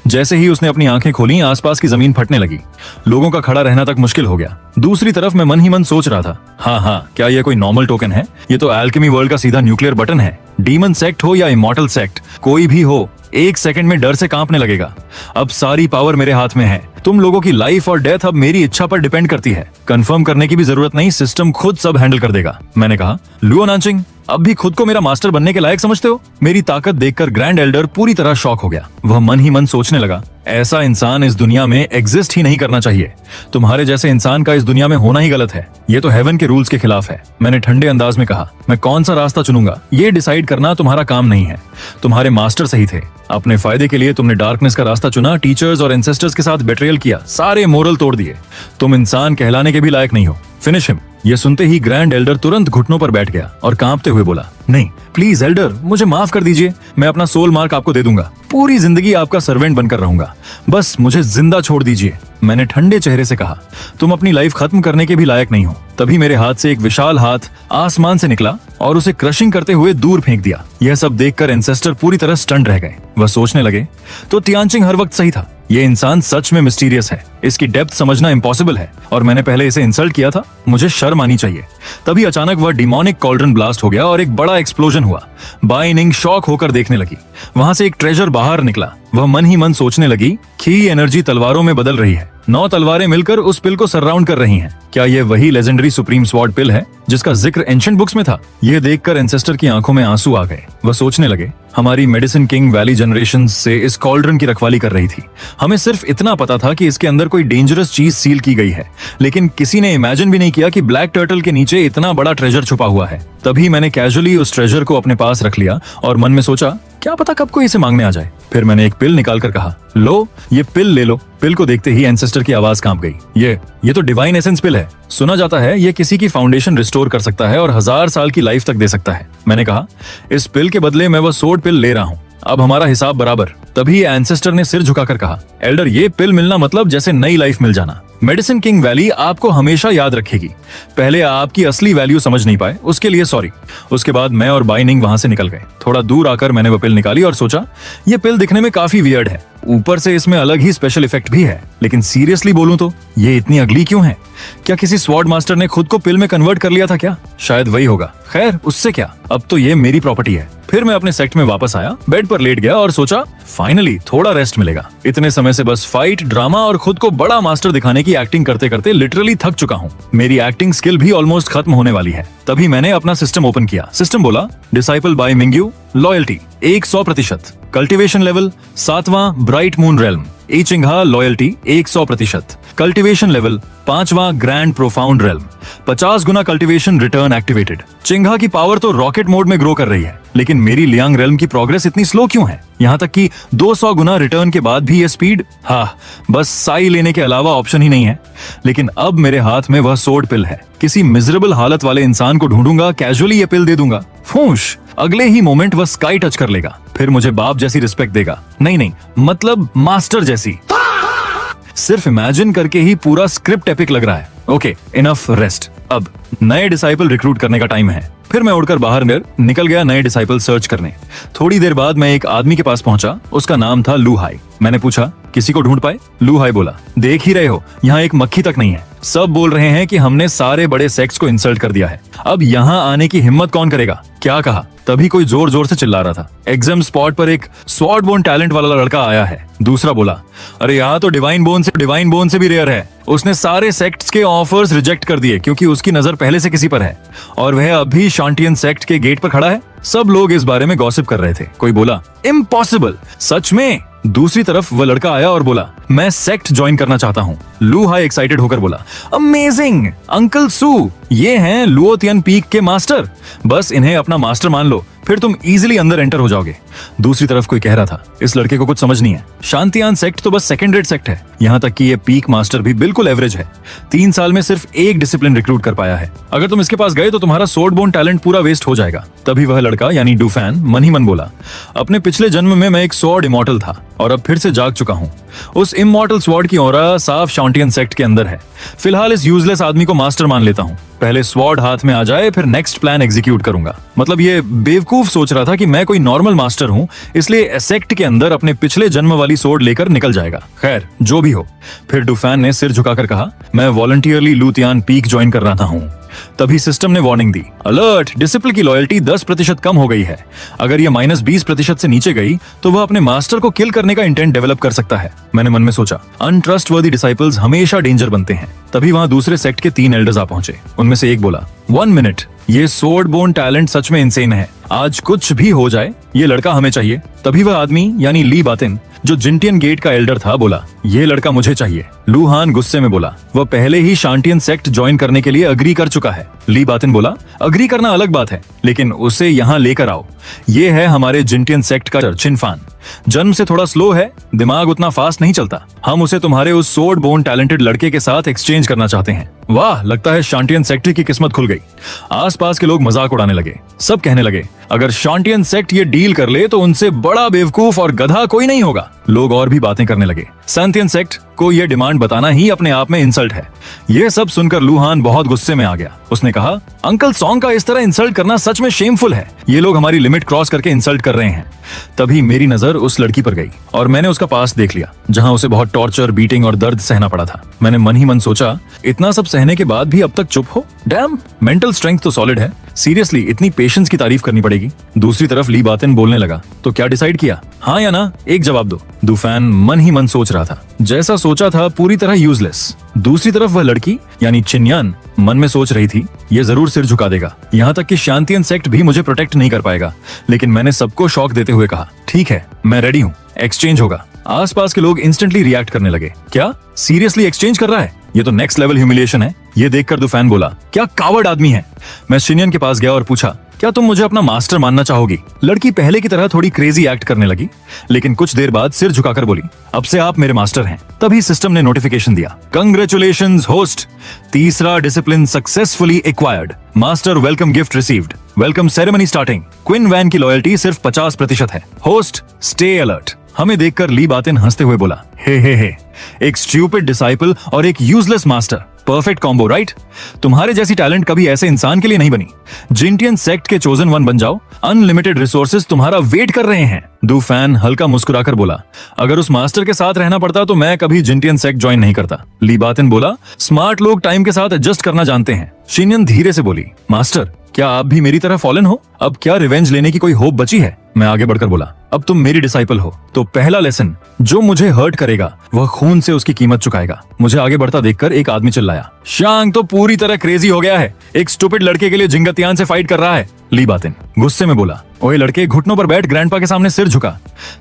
जैसे ही उसने अपनी आंखें खोली, आसपास की जमीन फटने लगी। लोगों का खड़ा रहना तक मुश्किल हो गया। दूसरी तरफ मैं मन ही मन सोच रहा था, हाँ, क्या यह कोई नॉर्मल टोकन है? ये तो एल्केमी वर्ल्ड का सीधा न्यूक्लियर बटन है। डीमन सेक्ट हो या इमॉर्टल सेक्ट, कोई भी हो, एक सेकंड में डर से कांपने लगेगा। अब सारी पावर मेरे हाथ में है। तुम लोगों की लाइफ और डेथ अब मेरी इच्छा पर डिपेंड करती है। कंफर्म करने की भी जरूरत नहीं, सिस्टम खुद सब हैंडल कर देगा। मैंने कहा, लुओ नानचिंग, अब भी खुद को मेरा मास्टर बनने के लायक समझते हो? मेरी ताकत देखकर ग्रैंड एल्डर पूरी तरह शॉक हो गया। वह मन ही मन सोचने लगा, ऐसा इंसान इस दुनिया में एग्जिस्ट ही नहीं करना चाहिए। तुम्हारे जैसे इंसान का इस दुनिया में होना ही गलत है। ये तो हेवन के रूल्स के खिलाफ है। मैंने ठंडे अंदाज में कहा, मैं कौन सा रास्ता चुनूंगा ये डिसाइड करना तुम्हारा काम नहीं है। तुम्हारे मास्टर सही थे। अपने फायदे के लिए तुमने डार्कनेस का रास्ता चुना, टीचर्स और एंसेस्टर्स के साथ बेट्रियल किया, सारे मोरल तोड़ दिए। तुम इंसान कहलाने के भी लायक नहीं हो। Finish him. ये सुनते ही ग्रैंड एल्डर तुरंत घुटनों पर बैठ गया और कांपते हुए बोला, नहीं प्लीज एल्डर, मुझे माफ कर दीजिए। मैं अपना सोल मार्क आपको दे दूंगा। पूरी जिंदगी आपका सर्वेंट बनकर रहूंगा। बस मुझे जिंदा छोड़ दीजिए। मैंने ठंडे चेहरे से कहा, तुम अपनी लाइफ खत्म करने के भी लायक नहीं हो। तभी मेरे हाथ से एक विशाल हाथ आसमान से निकला और उसे क्रशिंग करते हुए दूर फेंक दिया। यह सब देखकर एंसेस्टर पूरी तरह स्टंट रह गए। वह सोचने लगे, तो तियानचिंग हर वक्त सही था। ये इंसान सच में मिस्टीरियस है। इसकी डेप्थ समझना इम्पॉसिबल है और मैंने पहले इसे इंसल्ट किया था। मुझे शर्म आनी चाहिए। तभी अचानक वह डिमोनिक कॉल्ड्रन ब्लास्ट हो गया और एक बड़ा एक्सप्लोजन हुआ। बाई निंग शॉक होकर देखने लगी। वहां से एक ट्रेजर बाहर निकला। वह मन ही मन सोचने लगी कि एनर्जी तलवारों में बदल रही है। 9 तलवारें मिलकर उस पिल को सराउंड कर रही हैं। क्या ये वही लेजेंडरी सुप्रीम स्वॉर्ड पिल है जिसका जिक्र एंशिएंट बुक्स में था? यह देखकर एंसेस्टर की आंखों में आंसू आ गए। वह सोचने लगे, हमारी मेडिसिन किंग वैली जनरेशन से इस कॉल्ड्रन की रखवाली कर रही थी। हमें सिर्फ इतना पता था कि इसके अंदर कोई डेंजरस चीज सील की गई है, लेकिन किसी ने इमेजिन भी नहीं किया कि ब्लैक टर्टल के नीचे इतना बड़ा ट्रेजर छुपा हुआ है। तभी मैंने कैजुअली उस ट्रेजर को अपने पास रख लिया और मन में सोचा, क्या पता कब कोई इसे मांगने आ जाए। फिर मैंने एक पिल निकालकर कहा, लो ये पिल ले लो। पिल को देखते ही एंसेस्टर की आवाज कांप गई। ये तो डिवाइन एसेंस पिल है। सुना जाता है ये किसी की फाउंडेशन रिस्टोर कर सकता है और 1000 साल की लाइफ तक दे सकता है। मैंने कहा, इस पिल के बदले मैं वो सोड पिल ले रहा हूँ। अब हमारा हिसाब बराबर। तभी एंसेस्टर ने सिर झुकाकर कहा, एल्डर, ये पिल मिलना मतलब जैसे नई लाइफ मिल जाना। मेडिसिन किंग वैली आपको हमेशा याद रखेगी। पहले आपकी असली वैल्यू समझ नहीं पाए, उसके लिए सॉरी। उसके बाद मैं और बाइनिंग वहां से निकल गए। थोड़ा दूर आकर मैंने वो पिल निकाली और सोचा, ये पिल दिखने में काफी वियर्ड है। ऊपर से इसमें अलग ही स्पेशल इफेक्ट भी है, लेकिन सीरियसली बोलूं तो ये इतनी अगली क्यों है? क्या किसी स्वॉर्ड मास्टर ने खुद को पिल में कन्वर्ट कर लिया था क्या? शायद वही होगा। खैर, उससे क्या, अब तो ये मेरी प्रॉपर्टी है। फिर मैं अपने सेक्ट में वापस आया, बेड पर लेट गया और सोचा, फाइनली थोड़ा रेस्ट मिलेगा। इतने समय से बस फाइट, ड्रामा और खुद को बड़ा मास्टर दिखाने की एक्टिंग करते करते लिटरली थक चुका हूँ। मेरी एक्टिंग स्किल भी ऑलमोस्ट खत्म होने वाली है। तभी मैंने अपना सिस्टम ओपन किया। सिस्टम बोला, disciple by Mingyu, loyalty 100%, cultivation level 7वां bright moon realm, Yi Chingha loyalty 100%, cultivation level 5वां ग्रैंड प्रोफाउंड रेल्म, 50 गुना कल्टीवेशन रिटर्न एक्टिवेटेड। चिंघा की पावर तो रॉकेट मोड में ग्रो कर रही है, लेकिन मेरी लियांग रेल्म की प्रोग्रेस इतनी स्लो क्यों है? यहाँ तक कि 200 गुना रिटर्न के बाद भी ये स्पीड। हाँ, बस साई लेने के अलावा ऑप्शन ही नहीं है। लेकिन अब मेरे हाथ में वह सोड पिल है। किसी मिजरेबल हालत वाले इंसान को ढूंढूंगा, कैजुअली ये पिल दे दूंगा, फूश, अगले ही मोमेंट वह स्काई टच कर लेगा। फिर मुझे बाप जैसी रिस्पेक्ट देगा। नहीं, मतलब मास्टर जैसी। सिर्फ इमेजिन करके ही पूरा स्क्रिप्ट एपिक लग रहा है। Okay, enough rest. अब नए डिसाइपल रिक्रूट करने का टाइम है। फिर मैं उड़कर बाहर निकल गया नए डिसाइपल सर्च करने। थोड़ी देर बाद मैं एक आदमी के पास पहुंचा। उसका नाम था लू हाई। मैंने पूछा, किसी को ढूंढ पाए? लू हाई बोला, देख ही रहे हो, यहाँ एक मक्खी तक नहीं है। सब बोल रहे हैं कि हमने सारे बड़े सेक्स को इंसल्ट कर दिया है। अब यहाँ आने की हिम्मत कौन करेगा? क्या कहा? तभी कोई जोर जोर से चिल्ला रहा था, एग्जाम स्पॉट पर एक स्वॉर्ड बोन टैलेंट वाला लड़का आया है। दूसरा बोला, अरे यहाँ तो डिवाइन बोन से भी रेयर है। उसने सारे सेक्ट्स के ऑफर्स रिजेक्ट कर दिए क्योंकि उसकी नजर पहले से किसी पर है और वह अभी शांटियन सेक्ट के गेट पर खड़ा है। सब लोग इस बारे में गॉसिप कर रहे थे। कोई बोला, इम्पॉसिबल। सच में? दूसरी तरफ वह लड़का आया और बोला, मैं सेक्ट ज्वाइन करना चाहता हूँ। लू हाई एक्साइटेड होकर बोला, अमेजिंग अंकल सू, ये हैं लुओतियन पीक के मास्टर, बस इन्हें अपना मास्टर मान लो, फिर तुम इजीली अंदर एंटर हो जाओगे। दूसरी तरफ कोई कह रहा था, इस लड़के को कुछ समझ नहीं है, शांतियान सेक्ट तो बस सेकंड रेट सेक्ट है, यहाँ तक कि ये पीक मास्टर भी बिल्कुल एवरेज है। 3 साल में सिर्फ एक डिसिप्लिन रिक्रूट कर पाया है, अगर तुम इसके पास गए तो तुम्हारा सोर्ड बोन टैलेंट पूरा वेस्ट हो जाएगा। तभी वह लड़का यानी डूफैन मन ही मन बोला, अपने पिछले जन्म में मैं एक स्वॉर्ड इमॉर्टल था और अब फिर से जाग चुका हूँ। उस इमॉर्टल स्वॉर्ड की ऑरा साफ शांटियन सेक्ट के अंदर है। फिलहाल इस यूजलेस आदमी को मास्टर मान लेता हूँ, पहले स्वॉर्ड हाथ में आ जाए फिर नेक्स्ट प्लान एग्जीक्यूट करूंगा। मतलब ये बेवकूफ सोच रहा था कि मैं कोई नॉर्मल मास्टर हूँ, इसलिए सेक्ट के अंदर अपने पिछले जन्म वाली सोर्ड लेकर निकल जाएगा। खैर जो भी हो, फिर डूफैन ने सिर झुकाकर कहा, मैं वॉलंटियरली लुतियान पीक ज्वाइन कर रहा हूँ। तभी सिस्टम ने वार्निंग दी, अलर्ट, डिसिप्लिन की लॉयल्टी 10% कम हो गई है। अगर ये -20% से नीचे गई तो वह अपने मास्टर को किल करने का इंटेंट डेवलप कर सकता है। मैंने मन में सोचा, अनट्रस्टवर्दी डिसाइपल्स हमेशा डेंजर बनते हैं। तभी वहां दूसरे सेक्ट के 3 एल्डर्स आ पहुंचे। उनमें से एक बोला, 1 मिनट, ये सोर्ड बोन टैलेंट सच में इंसेन है, आज कुछ भी हो जाए ये लड़का हमें चाहिए। तभी वह आदमी यानी ली बातिन जो जिंटियन गेट का एल्डर था बोला, ये लड़का मुझे चाहिए। लू हान गुस्से में बोला, वह पहले ही शांटियन सेक्ट ज्वाइन करने के लिए अग्री कर चुका है। ली बातिन बोला, अग्री करना अलग बात है, लेकिन उसे यहाँ लेकर आओ। ये है हमारे जिंटियन सेक्ट का चिनफान, जन्म से थोड़ा स्लो है, दिमाग उतना फास्ट नहीं चलता। हम उसे तुम्हारे उस सोर्ड बोन टैलेंटेड लड़के के साथ एक्सचेंज करना चाहते हैं। वाह, लगता है शांटियन सेक्ट की किस्मत खुल गई। आसपास के लोग मजाक उड़ाने लगे। सब कहने लगे, अगर शांटियन सेक्ट ये डील कर ले तो उनसे बड़ा बेवकूफ और गधा कोई नहीं होगा। लोग और भी बातें करने लगे। शांतियन सेक्ट को यह डिमांड बताना ही अपने आप में इंसल्ट है। यह सब सुनकर लू हान बहुत गुस्से में आ गया। उसने कहा, अंकल सॉन्ग का इस तरह इंसल्ट करना सच में शेमफुल है। ये लोग हमारी लिमिट क्रॉस करके इंसल्ट कर रहे हैं। तभी मेरी नजर उस लड़की पर गई और मैंने उसका पास देख लिया, जहां उसे बहुत टॉर्चर, बीटिंग और दर्द सहना पड़ा था। मैंने मन ही मन सोचा, इतना सब सहने के बाद भी अब तक चुप हो, डैम, मेंटल स्ट्रेंथ तो सॉलिड है। सीरियसली इतनी पेशेंस की तारीफ करनी पड़ेगी। दूसरी तरफ ली बातिन बोलने लगा, तो क्या डिसाइड किया, हाँ या ना, एक जवाब दो। डूफैन मन ही मन सोच रहा था, जैसा सोचा था पूरी तरह यूजलेस। दूसरी तरफ वह लड़की यानी चिन्यान मन में सोच रही थी, ये जरूर सिर झुका देगा, यहाँ तक कि शांतियन सेक्ट भी मुझे प्रोटेक्ट नहीं कर पाएगा। लेकिन मैंने सबको शॉक देते हुए कहा, ठीक है, मैं रेडी हूँ, एक्सचेंज होगा। आसपास के लोग इंस्टेंटली रिएक्ट करने लगे। क्या सीरियसली एक्सचेंज कर रहा है? ये तो नेक्स्ट लेवल ह्यूमिलिएशन है। ये देखकर डूफैन बोला, क्या कावर्ड आदमी है। मैं शिनियन के पास गया और पूछा, क्या तुम मुझे अपना मास्टर मानना चाहोगी? लड़की पहले की तरह थोड़ी क्रेजी एक्ट करने लगी, लेकिन कुछ देर बाद सिर झुकाकर बोली, अब से आप मेरे मास्टर हैं। तभी सिस्टम ने नोटिफिकेशन दिया, कंग्रेचुलेशंस होस्ट, तीसरा discipline successfully acquired, master welcome gift received, welcome ceremony starting. क्विन वैन की लॉयल्टी सिर्फ 50% है। Host stay alert. हमें देखकर ली बातिन हंसते हुए बोला, हे, एक स्टूपिड डिसाइपल और एक useless master, perfect combo right? तुम्हारे जैसी टैलेंट कभी ऐसे इंसान के लिए नहीं बनी। जिंटियन सेक्ट के चोजन वन बन जाओ, अनलिमिटेड रिसोर्सेज तुम्हारा वेट कर रहे हैं। डूफैन हल्का मुस्कुराकर बोला, अगर उस मास्टर के साथ रहना पड़ता तो मैं कभी जिंटियन सेक्ट ज्वाइन नहीं करता। ली बातिन बोला, स्मार्ट लोग टाइम के साथ एडजस्ट करना जानते हैं। शिनियन धीरे से बोली, मास्टर क्या आप भी मेरी तरह फॉलन हो? अब क्या रिवेंज लेने की कोई होप बची है? मैं आगे बढ़कर बोला, अब तुम मेरी डिसाइपल हो, तो पहला लेसन, जो मुझे हर्ट करेगा वह खून से उसकी कीमत चुकाएगा। मुझे आगे बढ़ता देखकर एक आदमी चिल्लाया, शांग तो पूरी तरह क्रेजी हो गया है, एक स्टूपिड लड़के के लिए जिंगतियान से फाइट कर रहा है। ली बातिन गुस्से में बोला, ओए लड़के, घुटनों पर बैठ, ग्रैंडपा के सामने सिर झुका,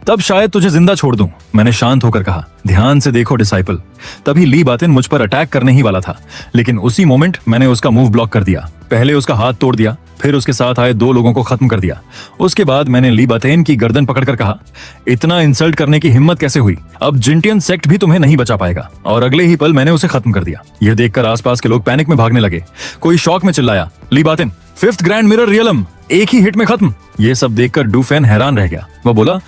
तब शायद तुझे जिंदा छोड़ दूं। मैंने शांत होकर कहा, ध्यान से देखो डिसाइपल। तभी ली बातिन मुझ पर अटैक करने ही वाला था, लेकिन उसी मोमेंट मैंने उसका मूव ब्लॉक कर दिया। पहले उसका हाथ तोड़ दिया, फिर उसके साथ आए 2 लोगों को खत्म कर दिया। उसके बाद मैंने ली बातिन की गर्दन पकड़कर कहा, इतना इंसल्ट करने की हिम्मत कैसे हुई? अब जिंटियन सेक्ट भी तुम्हें नहीं बचा पाएगा। और अगले ही पल मैंने उसे खत्म कर दिया। यह देखकर आसपास के लोग पैनिक में भागने लगे। कोई शॉक में चिल्लाया, ली बातिन, 5th ग्रैंड मिरर रियलम, एक ही हिट में खत्म। ये सब देखकर डूफैन हैरान रह गया। वह बोला,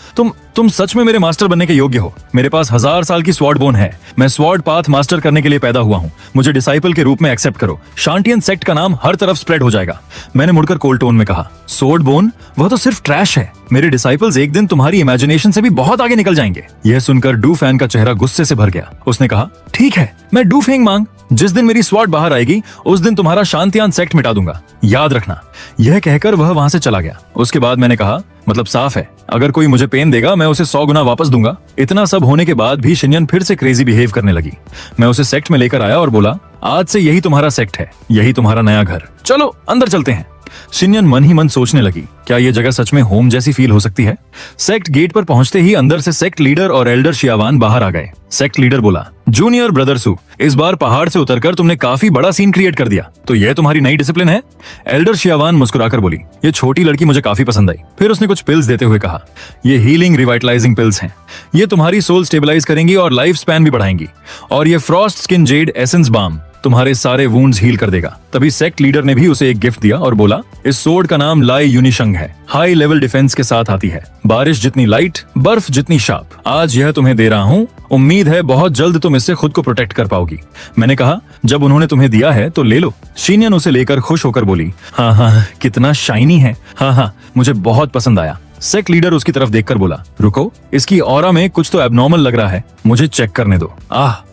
तुम सच में मेरे मास्टर बनने के योग्य हो। मेरे पास 1000 साल की स्वॉर्ड बोन है। मैं स्वॉर्ड पाथ मास्टर करने के लिए पैदा हुआ हूँ। मुझे डिसाइपल के रूप में एक्सेप्ट करो। शांटियन सेक्ट का नाम हर तरफ स्प्रेड हो जाएगा। मैंने मुड़कर कोल्ड टोन में कहा, स्वॉर्ड बोन वह तो सिर्फ ट्रैश है। मेरे डिसाइपल्स एक दिन तुम्हारी इमेजिनेशन से भी बहुत आगे निकल जाएंगे। यह सुनकर डूफैन का चेहरा गुस्से से भर गया। उसने कहा, ठीक है, मैं डूफेंग मांग, जिस दिन मेरी स्वॉर्ड बाहर आएगी उस दिन तुम्हारा शांतियान सेक्ट मिटा दूंगा, याद रखना। यह कहकर वह वहां से चला गया। उसके बाद मैंने कहा, मतलब साफ है, अगर कोई मुझे पेन देगा मैं उसे 100 गुना वापस दूंगा। इतना सब होने के बाद भी शिनियन फिर से क्रेजी बिहेव करने लगी। मैं उसे सेक्ट में लेकर आया और बोला, आज से यही तुम्हारा सेक्ट है, यही तुम्हारा नया घर, चलो अंदर चलते हैं। शिन्यन मन ही मन सोचने लगी, क्या ये जगह सच में होम जैसी फील हो सकती है? सेक्ट गेट पर पहुंचते ही अंदर से सेक्ट लीडर और एल्डर शियावान बाहर आ गए। सेक्ट लीडर बोला, जूनियर ब्रदर सू, इस बार पहाड़ से उतरकर तुमने काफी बड़ा सीन क्रिएट कर दिया, तो यह तुम्हारी नई डिसिप्लिन है? एल्डर शियावान मुस्कुराकर बोली, ये छोटी लड़की मुझे काफी पसंद आई। फिर उसने कुछ पिल्स देते हुए कहा, ये हीलिंग रिवाइटलाइजिंग पिल्स हैं, ये तुम्हारी सोल स्टेबलाइज करेंगी और लाइफ स्पैन भी बढ़ाएंगी। और ये frost skin jade essence balm तुम्हारे सारे वुंड्स हील कर देगा। तभी सेक्ट लीडर ने भी उसे एक गिफ्ट दिया और बोला, इस सोर्ड का नाम लाई यूनिशंग है, हाई लेवल डिफेंस के साथ आती है, बारिश जितनी लाइट, बर्फ जितनी शार्प। आज यह तुम्हें दे रहा हूँ, उम्मीद है बहुत जल्द तुम इससे खुद को प्रोटेक्ट कर पाओगी। मैंने कहा, जब उन्होंने तुम्हें दिया है तो ले लो। शिन्यन उसे लेकर खुश होकर बोली, हाँ हाँ कितना शाइनी है, हाँ हाँ मुझे बहुत पसंद आया। सेक्ट लीडर उसकी तरफ देखकर बोला, रुको, इसकी ऑरा में कुछ तो एबनॉर्मल लग रहा है, मुझे चेक करने दो।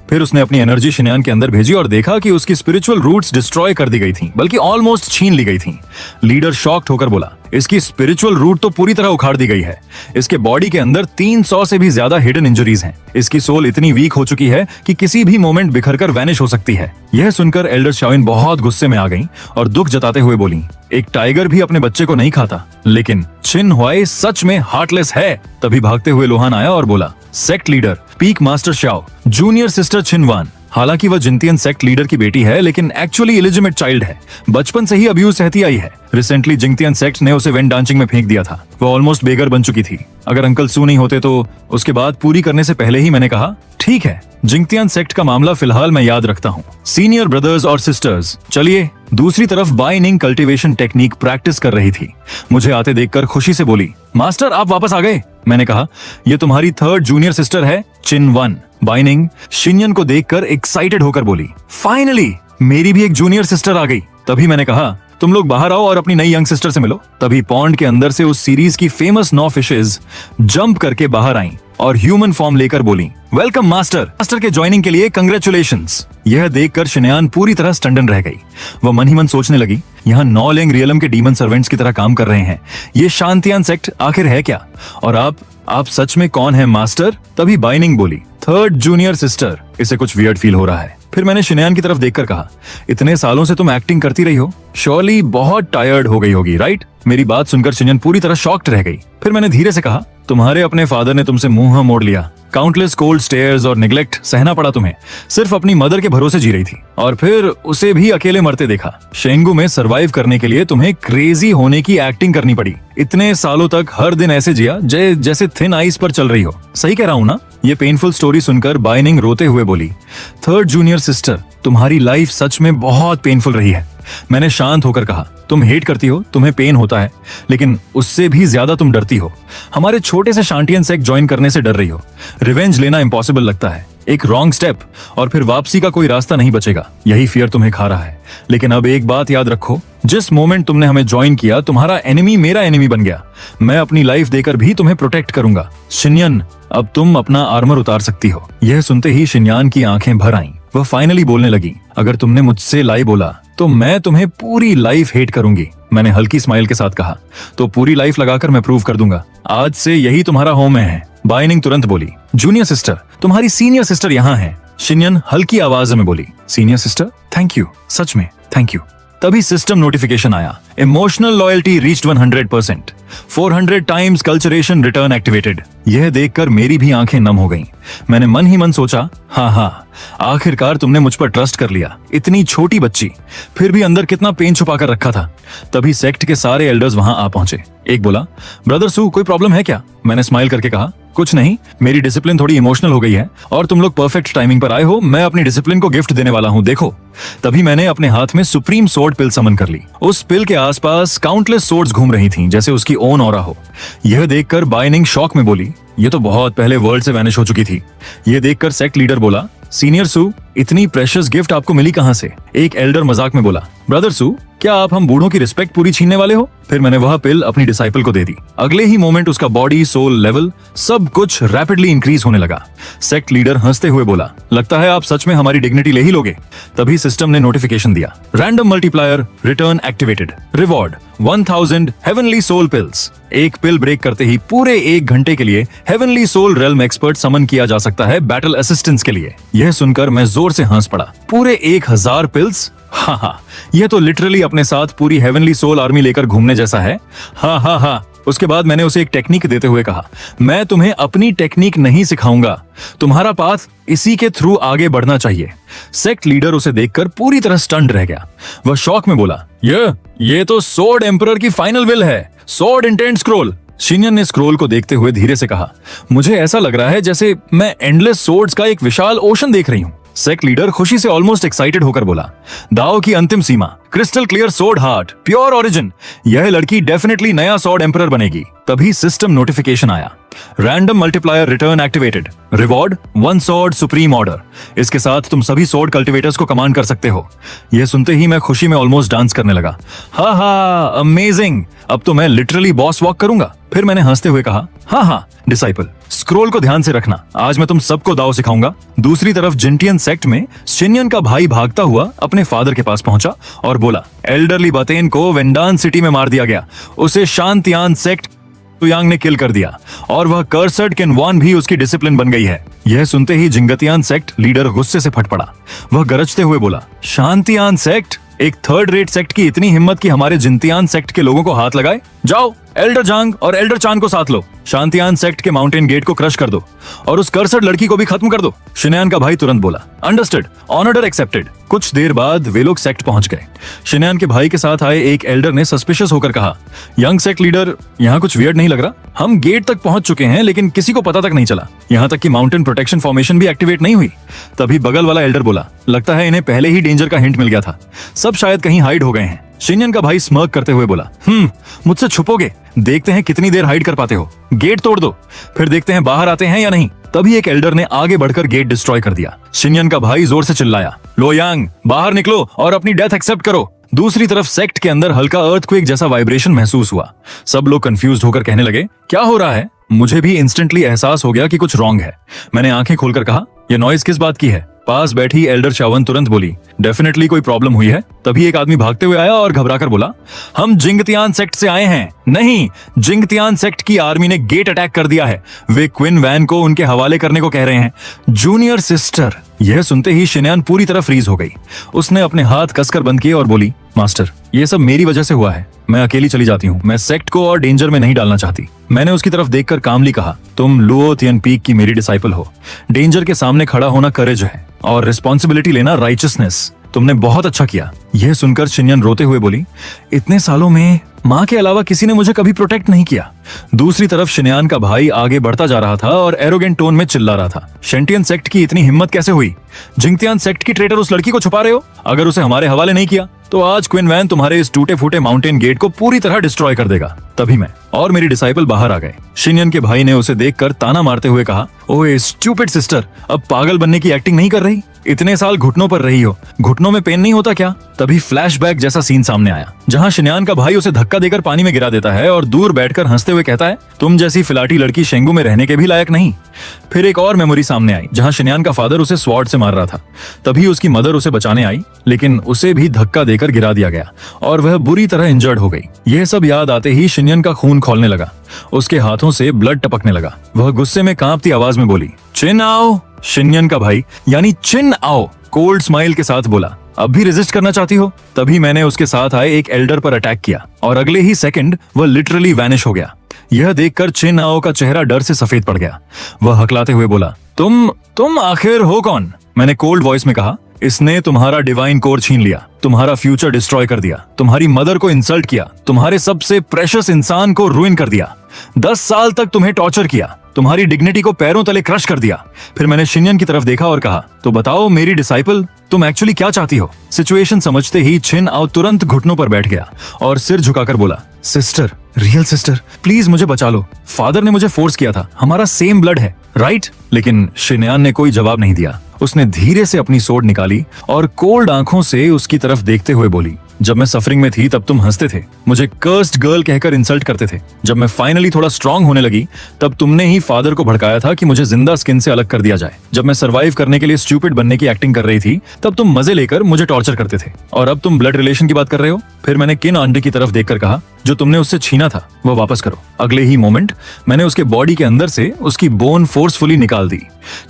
फिर उसने अपनी एनर्जी शिन्यान के अंदर भेजी और देखा कि उसकी स्पिरिचुअल रूट्स डिस्ट्रॉय कर दी गई थीं, बल्कि ऑलमोस्ट छीन ली गई थीं। लीडर शॉक्ड होकर बोला, इसकी स्पिरिचुअल रूट तो पूरी तरह उखाड़ दी गई है। इसके बॉडी के अंदर 300 से भी ज्यादा हिडन इंजरीज हैं। इसकी सोल इतनी वीक हो चुकी है कि किसी भी मोमेंट बिखरकर वैनिश हो सकती है। यह सुनकर एल्डर शाओइन बहुत गुस्से में आ गईं और दुख जताते हुए बोली, एक टाइगर भी अपने बच्चे को नहीं खाता, लेकिन छिन हुआई सच में हार्टलेस है। तभी भागते हुए लोहान आया और बोला, sect leader peak master Shao, junior sister Chinwan. हालांकि वह जिंतियन सेक्ट लीडर की बेटी है, लेकिन एक्चुअली इलिजिमेट चाइल्ड है। बचपन से ही अब्यूज सहती आई है। रिसेंटली जिंतियन सेक्ट ने उसे वेन डांसिंग में फेंक दिया था। वो ऑलमोस्ट बेगर बन चुकी थी। अगर अंकल सू नहीं होते तो उसके बाद पूरी करने से पहले ही मैंने कहा, ठीक है, जिंतियन सेक्ट का मामला फिलहाल मैं याद रखता हूँ। सीनियर ब्रदर्स और सिस्टर्स, चलिए। दूसरी तरफ बाइनिंग कल्टीवेशन टेक्निक प्रैक्टिस कर रही थी। मुझे आते देखकर खुशी से बोली, मास्टर आप वापस आ गए। मैंने कहा, ये तुम्हारी थर्ड जूनियर सिस्टर है, चिनवन। बाइनिंग शिन्यन को देखकर एक्साइटेड होकर बोली, फाइनली मेरी भी एक जूनियर सिस्टर आ गई। तभी मैंने कहा, तुम लोग बाहर आओ और अपनी नई यंग सिस्टर से मिलो। तभी पॉन्ड के अंदर से उस सीरीज की फेमस 9 फिशेज जंप करके बाहर आईं और ह्यूमन फॉर्म लेकर बोली, वेलकम मास्टर। मास्टर के ज्वाइनिंग के लिए कंग्रेचुलेशंस। यह देखकर शिन्यान पूरी तरह स्टंडन रह गई। वह मन ही मन सोचने लगी, यहाँ 9 लेंग रियलम के डीमन सर्वेंट्स की तरह काम कर रहे हैं। ये शांतियान सेक्ट आखिर है क्या? और आप सच में कौन है मास्टर? तभी बाइनिंग बोली, थर्ड जूनियर सिस्टर। इसे कुछ वियर्ड फील हो रहा है। फिर मैंने शिन्यान की तरफ देखकर कहा, इतने सालों से तुम एक्टिंग करती रही हो, श्योरली बहुत टायर्ड हो गई होगी, राइट? मेरी बात सुनकर शिन्यान पूरी तरह शॉक्ड रह गई। फिर मैंने धीरे से कहा, तुम्हारे अपने फादर ने तुमसे मुंह मोड़ लिया। काउंटलेस कोल्ड स्टेयर्स और निगलेक्ट सहना पड़ा तुम्हें। सिर्फ अपनी मदर के भरोसे जी रही थी और फिर उसे भी अकेले मरते देखा। शेंगू में सरवाइव करने के लिए तुम्हें क्रेजी होने की एक्टिंग करनी पड़ी। इतने सालों तक हर दिन ऐसे जिया जैसे थिन आइस पर चल रही हो। सही कह रहा हूँ ना? ये पेनफुल स्टोरी सुनकर बाइनिंग रोते हुए बोली, थर्ड जूनियर सिस्टर, तुम्हारी लाइफ सच में बहुत पेनफुल रही है। मैंने शांत होकर कहा, तुम हेट करती हो, तुम्हें पेन होता है, लेकिन उससे भी ज्यादा तुम डरती हो। हमारे छोटे से शांटियन सेक्ट ज्वाइन करने से डर रही हो। रिवेंज लेना इम्पॉसिबल लगता है। एक रॉन्ग स्टेप और फिर वापसी का कोई रास्ता नहीं बचेगा। यही फियर तुम्हें खा रहा है। लेकिन अब एक बात याद रखो, जिस मोमेंट तुमने हमें ज्वाइन किया, तुम्हारा एनिमी मेरा एनिमी बन गया। मैं अपनी लाइफ देकर भी तुम्हें प्रोटेक्ट करूंगा। शिन्यन, अब तुम अपना आर्मर उतार सकती हो। यह सुनते ही शिन्यान की आंखें भर आईं। वह फाइनली बोलने लगी, अगर तुमने मुझसे लाई बोला तो मैं तुम्हें पूरी लाइफ हेट करूंगी। मैंने हल्की स्माइल के साथ कहा, तो पूरी लाइफ लगाकर मैं प्रूव कर दूंगा। आज से यही तुम्हारा होम है। बाइनिंग तुरंत बोली, जूनियर सिस्टर, तुम्हारी सीनियर सिस्टर यहाँ है। शिन्यन हल्की आवाज में बोली, सीनियर सिस्टर, थैंक यू, सच में थैंक यू। तभी सिस्टम नोटिफिकेशन आया, emotional loyalty reached 100%, 400 times cultivation return activated. यह देखकर मेरी भी आंखें नम हो गईं। मैंने मन ही मन सोचा, हाँ, आखिरकार तुमने मुझ पर ट्रस्ट कर लिया। इतनी छोटी बच्ची, फिर भी अंदर कितना पेन छुपा कर रखा था। तभी सेक्ट के सारे एल्डर्स वहां आ पहुंचे। एक बोला, ब्रदर सू, कोई प्रॉब्लम है क्या? मैंने स्माइल करके कहा, कुछ नहीं, मेरी डिसिप्लिन थोड़ी इमोशनल हो गई है और तुम लोग परफेक्ट टाइमिंग पर आए हो। मैं अपनी डिसिप्लिन को गिफ्ट देने वाला हूँ, देखो। तभी मैंने अपने हाथ में सुप्रीम सोर्ड पिल समन कर ली। उस पिल के आसपास काउंटलेस सोर्ड्स घूम रही थीं, जैसे उसकी ओन ऑरा हो। यह देखकर बाइनिंग शॉक में बोली, ये तो बहुत पहले वर्ल्ड से वैनिश हो चुकी थी। यह देखकर सेक्ट लीडर बोला, सीनियर सू, इतनी प्रेशियस गिफ्ट आपको मिली कहां से? एक एल्डर मजाक में बोला, ब्रदर सू, क्या आप हम बूढ़ों की रिस्पेक्ट पूरी छीनने वाले हो? फिर मैंने वह पिल अपनी डिसाइपल को दे दी। अगले ही मोमेंट उसका बॉडी, सोल लेवल सब कुछ रैपिडली इंक्रीज होने लगा। सेक्ट लीडर हंसते हुए बोला, लगता है आप सच में हमारी डिग्निटी ले ही लोगे। तभी सिस्टम ने नोटिफिकेशन दिया, random multiplier return activated, reward 1000 heavenly soul pills. एक पिल ब्रेक करते ही पूरे 1 घंटे के लिए हेवनली सोल रेल्म एक्सपर्ट समन किया जा सकता है बैटल असिस्टेंस के लिए। यह सुनकर मैं जोर से हंस पड़ा। पूरे 1000 पिल्स? हाँ हाँ, ये तो लिटरली अपने साथ पूरी हेवनली सोल आर्मी लेकर घूमने जैसा है। हाँ हाँ हाँ। उसके बाद मैंने उसे एक टेक्निक देते हुए कहा, मैं तुम्हें अपनी टेक्निक नहीं सिखाऊंगा, तुम्हारा पाथ इसी के थ्रू आगे बढ़ना चाहिए। सेक्ट लीडर उसे देखकर पूरी तरह स्टन्ड रह गया। वह शौक में बोला, ये तो सोर्ड एम्परर की फाइनल विल है, सोर्ड इंटेंट स्क्रोल। शिनियन ने स्क्रोल को देखते हुए धीरे से कहा, मुझे ऐसा लग रहा है जैसे मैं एंडलेस सोर्ड्स का एक विशाल ओशन देख रही हूँ। सेक्ट लीडर खुशी से ऑलमोस्ट एक्साइटेड होकर बोला, दाओ की अंतिम सीमा, crystal clear sword heart, pure origin. यह लड़की डेफिनेटली नया सोर्ड एम्परर बनेगी। तभी सिस्टम नोटिफिकेशन आया, random multiplier return activated, reward 1 sword supreme order. इसके साथ तुम सभी स्वॉर्ड कल्टिवेटर्स को कमांड कर सकते हो। यह सुनते ही मैं खुशी में ऑलमोस्ट डांस करने लगा। हा हा, अमेजिंग, अब तो मैं लिटरली बॉस वॉक करूंगा। फिर मैंने हंसते हुए कहा, हाँ हाँ डिसाइपल, स्क्रोल को ध्यान से रखना, आज मैं तुम सबको दाव सिखाऊंगा। दूसरी तरफ जिंटियन सेक्ट में शिनियन का भाई भागता हुआ अपने फादर के पास पहुंचा और बोला, एल्डरली बतेन को वेंडान सिटी में मार दिया गया, उसे शांतियान सेक्ट तुयांग ने किल कर दिया और वह कर्सड केनवान भी उसकी डिसिप्लिन बन गई है। यह सुनते ही जिंगतियान सेक्ट लीडर गुस्से से फट पड़ा। वह गरजते हुए बोला, शांतियान सेक्ट, एक थर्ड रेट सेक्ट की इतनी हिम्मत कि हमारे जिंतियान सेक्ट के लोगों को हाथ लगाए? जाओ, एल्डर जांग और एल्डर चान को साथ लो, शांतियान सेक्ट के माउंटेन गेट को क्रश कर दो और उस कर्सड लड़की को भी खत्म कर दो। शिनयान का भाई तुरंत बोला, अंडरस्टूड, ऑर्डर एक्सेप्टेड। कुछ देर बाद वे लोग सेक्ट पहुंच गए। शिनयान के भाई के साथ आए एक एल्डर ने सस्पिशियस होकर कहा, यंग सेक्ट लीडर, यहाँ कुछ वियर्ड नहीं लग रहा? हम गेट तक पहुंच चुके हैं लेकिन किसी को पता तक नहीं चला, यहाँ तक कि माउंटेन प्रोटेक्शन फॉर्मेशन भी एक्टिवेट नहीं हुई। तभी बगल वाला एल्डर बोला, लगता है इन्हें पहले ही डेंजर का हिंट मिल गया था, सब शायद कहीं हाइड हो गए हैं। शिनियन का भाई स्मर्क करते हुए बोला, मुझसे छुपोगे? देखते हैं कितनी देर हाइड कर पाते हो। गेट तोड़ दो, फिर देखते हैं बाहर आते हैं या नहीं। तभी एक एल्डर ने आगे बढ़कर गेट डिस्ट्रॉय कर दिया। शिनियन का भाई जोर से चिल्लाया, लो यांग, बाहर निकलो और अपनी डेथ एक्सेप्ट करो। दूसरी तरफ सेक्ट के अंदर हल्का अर्थक्वेक जैसा वाइब्रेशन महसूस हुआ। सब लोग कंफ्यूज होकर कहने लगे, क्या हो रहा है? मुझे भी इंस्टेंटली एहसास हो गया कि कुछ रॉन्ग है। मैंने आंखें खोलकर कहा, यह नॉइज किस बात की है? पास बैठी एल्डर चावन तुरंत बोली, डेफिनेटली कोई प्रॉब्लम हुई है। तभी एक आदमी भागते हुए आया और घबराकर बोला, हम जिंगतियान सेक्ट से आए हैं। नहीं, जिंगतियान सेक्ट की आर्मी ने गेट अटैक कर दिया है, वे क्विन वैन को उनके हवाले करने को कह रहे हैं। Junior sister. यह सुनते ही शिनयान पूरी तरह फ्रीज हो गई। उसने अपने हाथ कसकर बंद किए और बोली, मास्टर, ये सब मेरी वजह से हुआ है, मैं अकेली चली जाती हूँ, मैं सेक्ट को और डेंजर में नहीं डालना चाहती। मैंने उसकी तरफ देखकर कामली कहा, तुम लुओ तियन पीक की मेरी डिसाइपल हो। डेंजर के सामने खड़ा होना करेज है और रिस्पॉन्सिबिलिटी लेना राइचसनेस। तुमने बहुत अच्छा किया। यह सुनकर शिनयन रोते हुए बोली, इतने सालों में माँ के अलावा किसी ने मुझे कभी प्रोटेक्ट नहीं किया। दूसरी तरफ शिनयान का भाई आगे बढ़ता जा रहा था और एरोगेंट टोन में चिल्ला रहा था, शेंटियन सेक्ट की इतनी हिम्मत कैसे हुई? जिंगतियान सेक्ट की ट्रेटर उस लड़की को छुपा रहे हो? अगर उसे हमारे हवाले नहीं किया तो आज क्विन वैन तुम्हारे इस टूटे फूटे माउंटेन गेट को पूरी तरह डिस्ट्रॉय कर देगा। तभी मैं और मेरी डिसाइपल बाहर आ गए। शिनयन के भाई ने उसे देखकर ताना मारते हुए कहा, ओए स्टूपिड सिस्टर, अब पागल बनने की एक्टिंग नहीं कर रही? इतने साल घुटनों पर रही हो, घुटनों में पेन नहीं होता क्या? तभी फ्लैशबैक जैसा सीन सामने आया, जहां शिनयान का भाई उसे धक्का देकर पानी में गिरा देता है और दूर बैठकर हंसते हुए कहता है, तुम जैसी फिलाटी लड़की शेंगू में रहने के भी लायक नहीं। फिर एक और मेमोरी सामने आई, जहां शिनयान का फादर उसे स्वॉर्ड से मार रहा था। तभी उसकी मदर उसे बचाने आई, लेकिन उसे भी धक्का देकर गिरा दिया गया और वह बुरी तरह इंजर्ड हो गई। यह सब याद आते ही शिनयन का खून खौलने लगा, उसके हाथों से ब्लड टपकने लगा। वह गुस्से में कांपती आवाज में बोली, चिन आओ। शिनयन का भाई यानी चिन आओ कोल्ड स्माइल के साथ बोला, अब भी रेजिस्ट करना चाहती हो? तभी मैंने उसके साथ आए एक एल्डर पर अटैक किया और अगले ही सेकंड वह लिटरली वैनिश हो गया। यह देखकर चिन आओ का चेहरा डर से सफेद पड़ गया। वह हकलाते हुए बोला, तुम आखिर हो कौन? मैंने कोल्ड वॉइस में कहा, इसने तुम्हारा डिवाइन कोर छीन लिया, तुम्हारा फ्यूचर डिस्ट्रॉय कर दिया, तुम्हारी मदर को इंसल्ट किया, तुम्हारे सबसे प्रेशियस इंसान को रुइन कर दिया, 10 साल तक तुम्हें टॉर्चर किया, तुम्हारी डिग्निटी को पैरों तले क्रश कर दिया। फिर मैंने शिनयन की तरफ देखा और कहा, तो बताओ मेरी डिसाइपल, तुम एक्चुअली क्या चाहती हो? सिचुएशन समझते ही चिन आओ तुरंत घुटनों पर बैठ गया और सिर झुकाकर बोला, सिस्टर, रियल सिस्टर, प्लीज मुझे बचा लो। फादर ने मुझे फोर्स किया था, हमारा सेम ब्लड है, राइट? लेकिन शिनयान ने कोई जवाब नहीं दिया। उसने धीरे से अपनी सोर्ड निकाली और कोल्ड आंखों से उसकी तरफ देखते हुए बोली, जब मैं सफरिंग में थी तब तुम हंसते थे, मुझे कर्स्ड गर्ल कहकर इंसल्ट करते थे। जब मैं फाइनली थोड़ा स्ट्रांग होने लगी तब तुमने ही फादर को भड़काया था कि मुझे जिंदा स्किन से अलग कर दिया जाए। जब मैं सरवाइव करने के लिए स्टूपिड बनने की एक्टिंग कर रही थी तब तुम मजे लेकर मुझे टॉर्चर करते थे, और अब तुम ब्लड रिलेशन की बात कर रहे हो। फिर मैंने किन आंटी की तरफ देखकर कहा, जो तुमने उससे छीना था वह वापस करो। अगले ही मोमेंट मैंने उसके बॉडी के अंदर से उसकी बोन फोर्सफुली निकाल दी।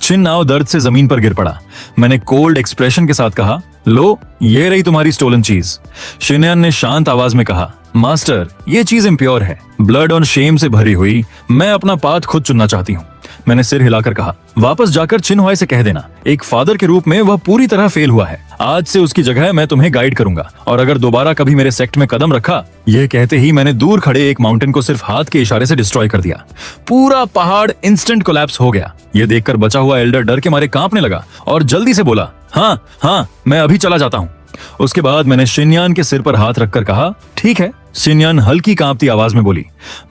चिन आओ दर्द से जमीन पर गिर पड़ा। मैंने कोल्ड एक्सप्रेशन के साथ कहा, लो, ये रही तुम्हारी स्टोलन चीज। शिनयान ने शांत आवाज में कहा, मास्टर, ये चीज इम्प्योर है, ब्लड और शेम से भरी हुई। मैं अपना पाथ खुद चुनना चाहती हूँ। मैंने सिर हिलाकर कहा, वापस जाकर चिन हुआई से कह देना, एक फादर के रूप में वह पूरी तरह फेल हुआ है। आज से उसकी जगह मैं तुम्हें गाइड करूंगा, और अगर दोबारा कभी मेरे सेक्ट में कदम रखा। यह कहते ही मैंने दूर खड़े एक माउंटेन को सिर्फ हाथ के इशारे से डिस्ट्रॉय कर दिया। पूरा पहाड़ इंस्टेंट कोलैप्स हो गया। यह देखकर बचा हुआ एल्डर डर के मारे कांपने लगा और जल्दी से बोला, हाँ, मैं अभी चला जाता हूँ। उसके बाद मैंने शिनयान के सिर पर हाथ रखकर कहा, ठीक है। शिनयान हल्की कांपती आवाज में बोली,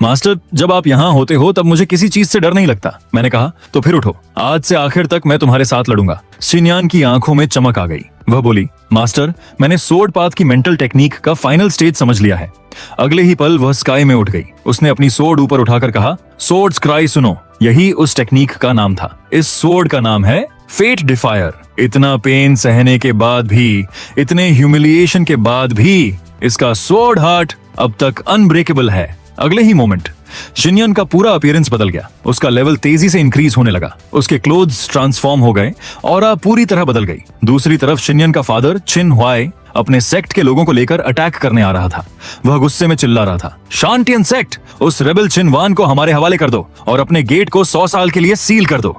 मास्टर, जब आप यहाँ होते हो तब मुझे किसी चीज से डर नहीं लगता। मैंने कहा, तो फिर उठो, आज से आखिर तक मैं तुम्हारे साथ लड़ूंगा। शिनयान की आंखों में चमक आ गई। वह बोली, मास्टर, मैंने सोर्ड पाथ की मेंटल टेक्निक का फाइनल स्टेज समझ लिया है। अगले ही पल वह स्काई में उठ गई। उसने अपनी सोर्ड ऊपर उठाकर कहा, सोर्ड्स क्राई सुनो। यही उस टेक्निक का नाम था। इस सोर्ड का नाम है फेट डिफायर। इतना पेन सहने के बाद भी, इतने ह्यूमिलिएशन के बाद भी इसका सोर्ड हार्ट अब तक अनब्रेकेबल है। अगले ही मोमेंट शिनयान का पूरा अपीयरेंस बदल गया। उसका लेवल तेजी से इंक्रीज होने लगा। उसके क्लोथ्स ट्रांसफॉर्म हो गए और पूरी तरह बदल गई। दूसरी तरफ शिनयान का फादर चिन हुआई अपने सेक्ट के लोगों को लेकर अटैक करने आ रहा था। वह गुस्से में चिल्ला रहा था, शांटियन सेक्ट, उस रेबल चिनवान को हमारे हवाले कर दो और अपने गेट को 100 साल के लिए सील कर दो।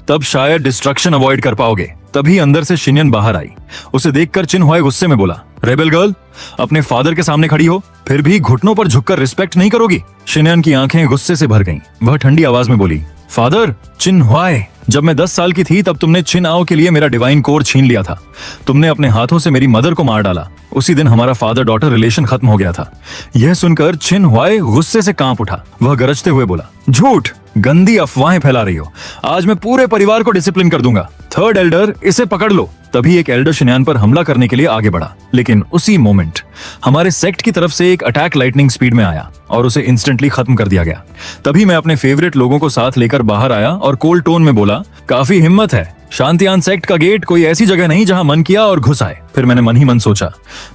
तब शायद डिस्ट्रक्शन अवॉइड कर पाओगे। तभी अंदर से शिनयान बाहर आई। उसे देखकर चिन हुआई गुस्से में बोला, रेबल गर्ल, अपने फादर के सामने खड़ी हो, फिर भी घुटनों पर झुककर रिस्पेक्ट नहीं करोगी। शिनयान की आंखें गुस्से से भर गईं। वह ठंडी आवाज में बोली, फादर, चिन हुआई, जब मैं 10 साल की थी तब तुमने चिन आओ के लिए मेरा डिवाइन कोर छीन लिया था। तुमने अपने हाथों से मेरी मदर को मार डाला। उसी दिन हमारा फादर डॉटर रिलेशन खत्म हो गया था। यह सुनकर चिन हुआई गुस्से से कांप उठा। वह गरजते हुए बोला, झूठ, गंदी अफवाहें फैला रही हो। आज मैं पूरे परिवार को डिसिप्लिन कर दूंगा। थर्ड एल्डर, इसे पकड़ लो। तभी एक एल्डर शिनयान पर हमला करने के लिए आगे बढ़ा, लेकिन उसी मोमेंट हमारे सेक्ट की तरफ से एक अटैक लाइटनिंग स्पीड में आया और उसे इंस्टेंटली खत्म कर दिया गया। तभी मैं अपने फेवरेट लोगों को साथ लेकर बाहर आया और कोल्ड टोन में बोला, काफी हिम्मत है। शांतियान सेक्ट का गेट कोई ऐसी जगह नहीं जहां मन किया और घुस आए। फिर मैंने मन ही मन सोचा,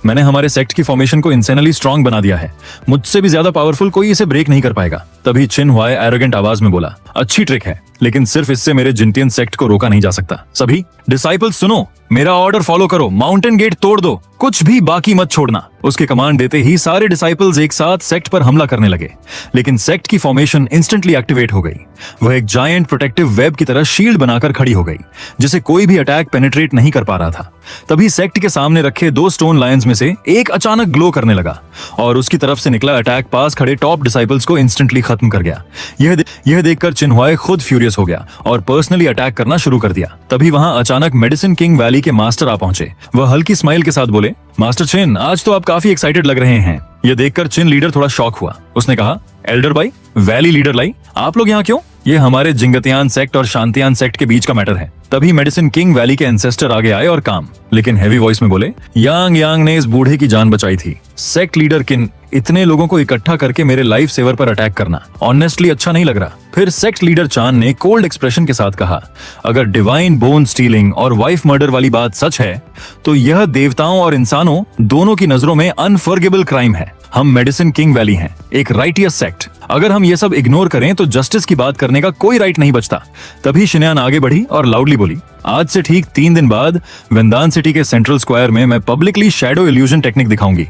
मैंने हमारे सेक्ट की फॉर्मेशन को इंसेनली स्ट्रांग बना दिया है। मुझसे भी ज्यादा पावरफुल कोई इसे ब्रेक नहीं कर पाएगा। तभी चिन हुआई एरोगेंट आवाज में बोला, अच्छी ट्रिक है, लेकिन सिर्फ इससे मेरे जिंटियन सेक्ट को रोका नहीं जा सकता। सभी डिसाइपल्स सुनो, मेरा ऑर्डर फॉलो करो, माउंटेन गेट तोड़ दो, कुछ भी बाकी मत छोड़ना। उसके कमांड देते ही सारे डिसाइपल्स एक साथ सेक्ट पर हमला करने लगे, लेकिन सेक्ट की फॉर्मेशन इंस्टेंटली एक्टिवेट हो गई। वह एक जायंट प्रोटेक्टिव वेब की तरह शील्ड बनाकर खड़ी हो गई, जिसे कोई भी अटैक पेनिट्रेट नहीं कर पा रहा था। तभी सेक्ट के सामने रखे 2 स्टोन लायंस में से एक अचानक ग्लो करने लगा और उसकी तरफ से निकला अटैक पास खड़े टॉप डिसाइपल्स को इंस्टेंटली खत्म कर गया। यह देखकर चिन हुआई खुद फ्यूरियस हो गया और पर्सनली अटैक करना शुरू कर दिया। तभी वहां अचानक मेडिसिन किंग वैली के मास्टर आ पहुंचे। वह हल्की स्माइल के साथ बोले, मास्टर चिन, आज तो आप काफी एक्साइटेड लग रहे हैं। यह देखकर चिन लीडर थोड़ा शॉक हुआ। उसने कहा, एल्डर भाई, वैली लीडर लाई, आप लोग यहाँ क्यों? ये हमारे जिंगतियान सेक्ट और शांतियान सेक्ट के बीच का मैटर है। तभी मेडिसिन किंग वैली के एंसेस्टर आगे आए और काम, लेकिन हेवी वॉइस में बोले, यांग ने इस बूढ़े की जान बचाई थी। सेक्ट लीडर किन, इतने लोगों को इकट्ठा करके मेरे लाइफ सेवर पर अटैक करना ऑनेस्टली अच्छा नहीं लग रहा। फिर सेक्ट लीडर चान ने कोल्ड एक्सप्रेशन के साथ कहा, अगर डिवाइन बोन स्टीलिंग और वाइफ मर्डर वाली बात सच है तो यह देवताओं और इंसानों दोनों की नजरों में अनफॉरगिवेबल क्राइम है। हम मेडिसिन किंग वैली हैं, एक राइटियस सेक्ट। अगर हम ये सब इग्नोर करें तो जस्टिस की बात करने का कोई राइट नहीं बचता। तभी शिनयान आगे बढ़ी और लाउडली बोली, आज से ठीक 3 दिन बाद वेंदान सिटी के सेंट्रल स्क्वायर में मैं पब्लिकली शैडो इल्यूजन टेक्निक दिखाऊंगी।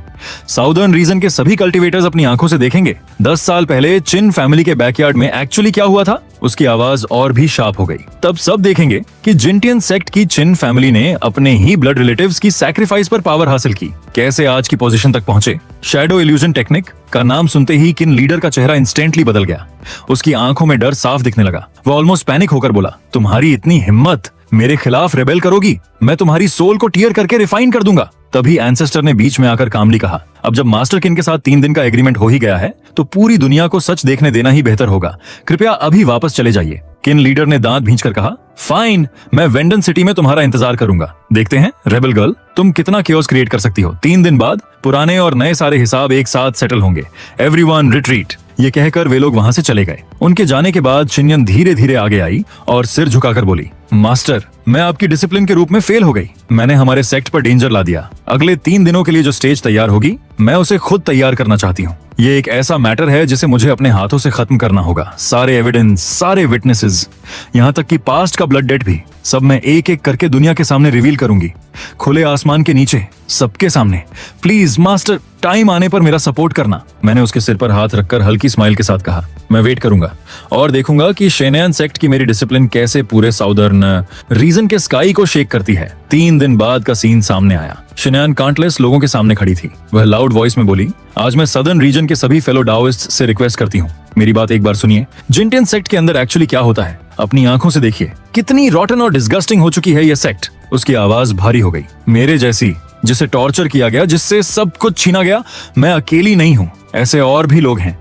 साउदर्न रीजन के सभी कल्टीवेटर्स अपनी आंखों से देखेंगे 10 साल पहले चिन फैमिली के बैकयार्ड में एक्चुअली क्या हुआ था। उसकी आवाज और भी शार्प हो गई। तब सब देखेंगे कि जिंटियन सेक्ट की चिन फैमिली ने अपने ही ब्लड रिलेटिव्स की सैक्रिफाइस पर पावर हासिल की, कैसे आज की पोजीशन तक पहुंचे। शैडो इल्यूजन टेक्निक का नाम सुनते ही किन लीडर का चेहरा इंस्टेंटली बदल गया। उसकी आंखों में डर साफ दिखने लगा। वो ऑलमोस्ट पैनिक होकर बोला, तुम्हारी इतनी हिम्मत, मेरे खिलाफ रेबेल करोगी? मैं तुम्हारी सोल को टीयर करके रिफाइन कर दूंगा। तभी एंसेस्टर ने बीच में आकर कामली कहा, अब जब मास्टर किन के साथ 3 दिन का एग्रीमेंट हो ही गया है तो पूरी दुनिया को सच देखने देना ही बेहतर होगा। कृपया अभी वापस चले जाइए। किन लीडर ने दांत भींचकर कहा, फाइन, मैं वेंडन सिटी में तुम्हारा इंतजार करूंगा। देखते हैं रेबल गर्ल, तुम कितना केओस क्रिएट कर सकती हो। 3 दिन बाद पुराने और नए सारे हिसाब एक साथ सेटल होंगे। Everyone retreat. ये कहकर वे लोग वहां से चले गए। उनके जाने के बाद शिनयान धीरे धीरे आगे आई और सिर झुकाकर बोली, मास्टर, मैं आपकी डिसिप्लिन के रूप में फेल हो गई। मैंने हमारे सेक्ट पर डेंजर ला दिया। अगले 3 दिनों के लिए जो स्टेज तैयार होगी, मैं उसे खुद तैयार करना चाहती हूँ। ये एक ऐसा मैटर है जिसे मुझे अपने हाथों से खत्म करना होगा। सारे एविडेंस, सारे विटनेसेस, यहाँ तक कि पास्ट का ब्लड डेट भी, सब मैं एक एक करके दुनिया के सामने रिवील करूंगी, खुले आसमान के नीचे, सबके सामने। प्लीज मास्टर, टाइम आने पर मेरा सपोर्ट करना। मैंने उसके सिर पर हाथ रखकर हल्की स्माइल के साथ कहा, मैं वेट करूंगा और देखूंगा कि शेनयान सेक्ट की मेरी डिसिप्लिन कैसे पूरे साउदर्न रीजन के स्काई को शेक करती है। 3 दिन बाद का सीन सामने आया। शेनयान काउंटलेस लोगों के सामने खड़ी थी। वह लाउड वॉइस में बोली, आज मैं सदर्न रीजन के सभी फेलो डाओइस्ट से रिक्वेस्ट करती हूँ, मेरी बात एक बार सुनिए। जिनटियन सेक्ट के अंदर एक्चुअली क्या होता है, अपनी आंखों से देखिए। कितनी रॉटन और डिस्गस्टिंग हो चुकी है ये सेक्ट। उसकी आवाज भारी हो गई। मेरे जैसी, जिसे टॉर्चर किया गया, जिससे सब कुछ छीना गया, मैं अकेली नहीं हूँ, ऐसे और भी लोग हैं।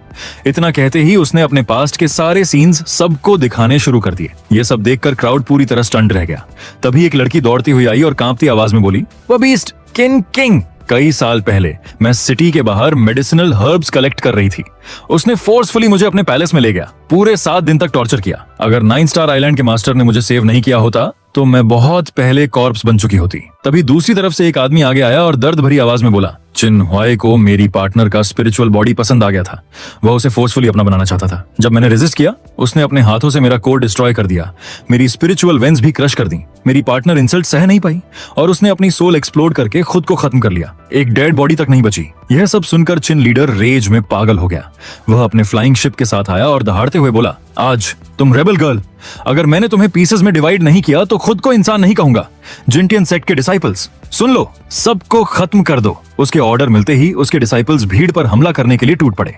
इतना कहते ही उसने अपने पास्ट के सारे सीन्स सबको दिखाने शुरू कर दिए। ये सब देखकर क्राउड पूरी तरह स्टंड रह गया। तभी एक लड़की दौड़ती हुई आई और कांपती आवाज में बोली, वो बीस्ट किंग। कई साल पहले मैं सिटी के बाहर मेडिसिनल हर्ब्स कलेक्ट कर रही थी। उसने फोर्सफुली मुझे अपने पैलेस में ले गया, पूरे 7 दिन तक टॉर्चर किया। अगर 9 स्टार आइलैंड के मास्टर ने मुझे सेव नहीं किया होता तो मैं बहुत पहले कॉर्प्स बन चुकी होती। तभी दूसरी तरफ से एक आदमी आगे आया और दर्द भरी आवाज में बोला, चिन हुआई को मेरी पार्टनर का स्पिरिचुअल बॉडी पसंद आ गया था। वह उसे फोर्सफुली अपना बनाना चाहता था। जब मैंने रेजिस्ट किया, उसने अपने हाथों से मेरा कोर डिस्ट्रॉय कर दिया, मेरी स्पिरिचुअल वेंस भी क्रश कर दी। मेरी पार्टनर इंसल्ट सह नहीं पाई और उसने अपनी सोल एक्सप्लोड करके खुद को खत्म कर लिया। एक डेड बॉडी तक नहीं बची। यह सब सुनकर चिन लीडर रेज में पागल हो गया। वह अपने फ्लाइंग शिप के साथ आया और दहाड़ते हुए बोला, आज तुम रेबल गर्ल, अगर मैंने तुम्हें पीसेस में डिवाइड नहीं किया तो खुद को इंसान नहीं कहूंगा। जिनटियन सेक्ट के डिसाइपल्स, सुन लो, सबको खत्म कर दो। उसके ऑर्डर मिलते ही उसके डिसाइपल्स भीड़ पर हमला करने के लिए टूट पड़े।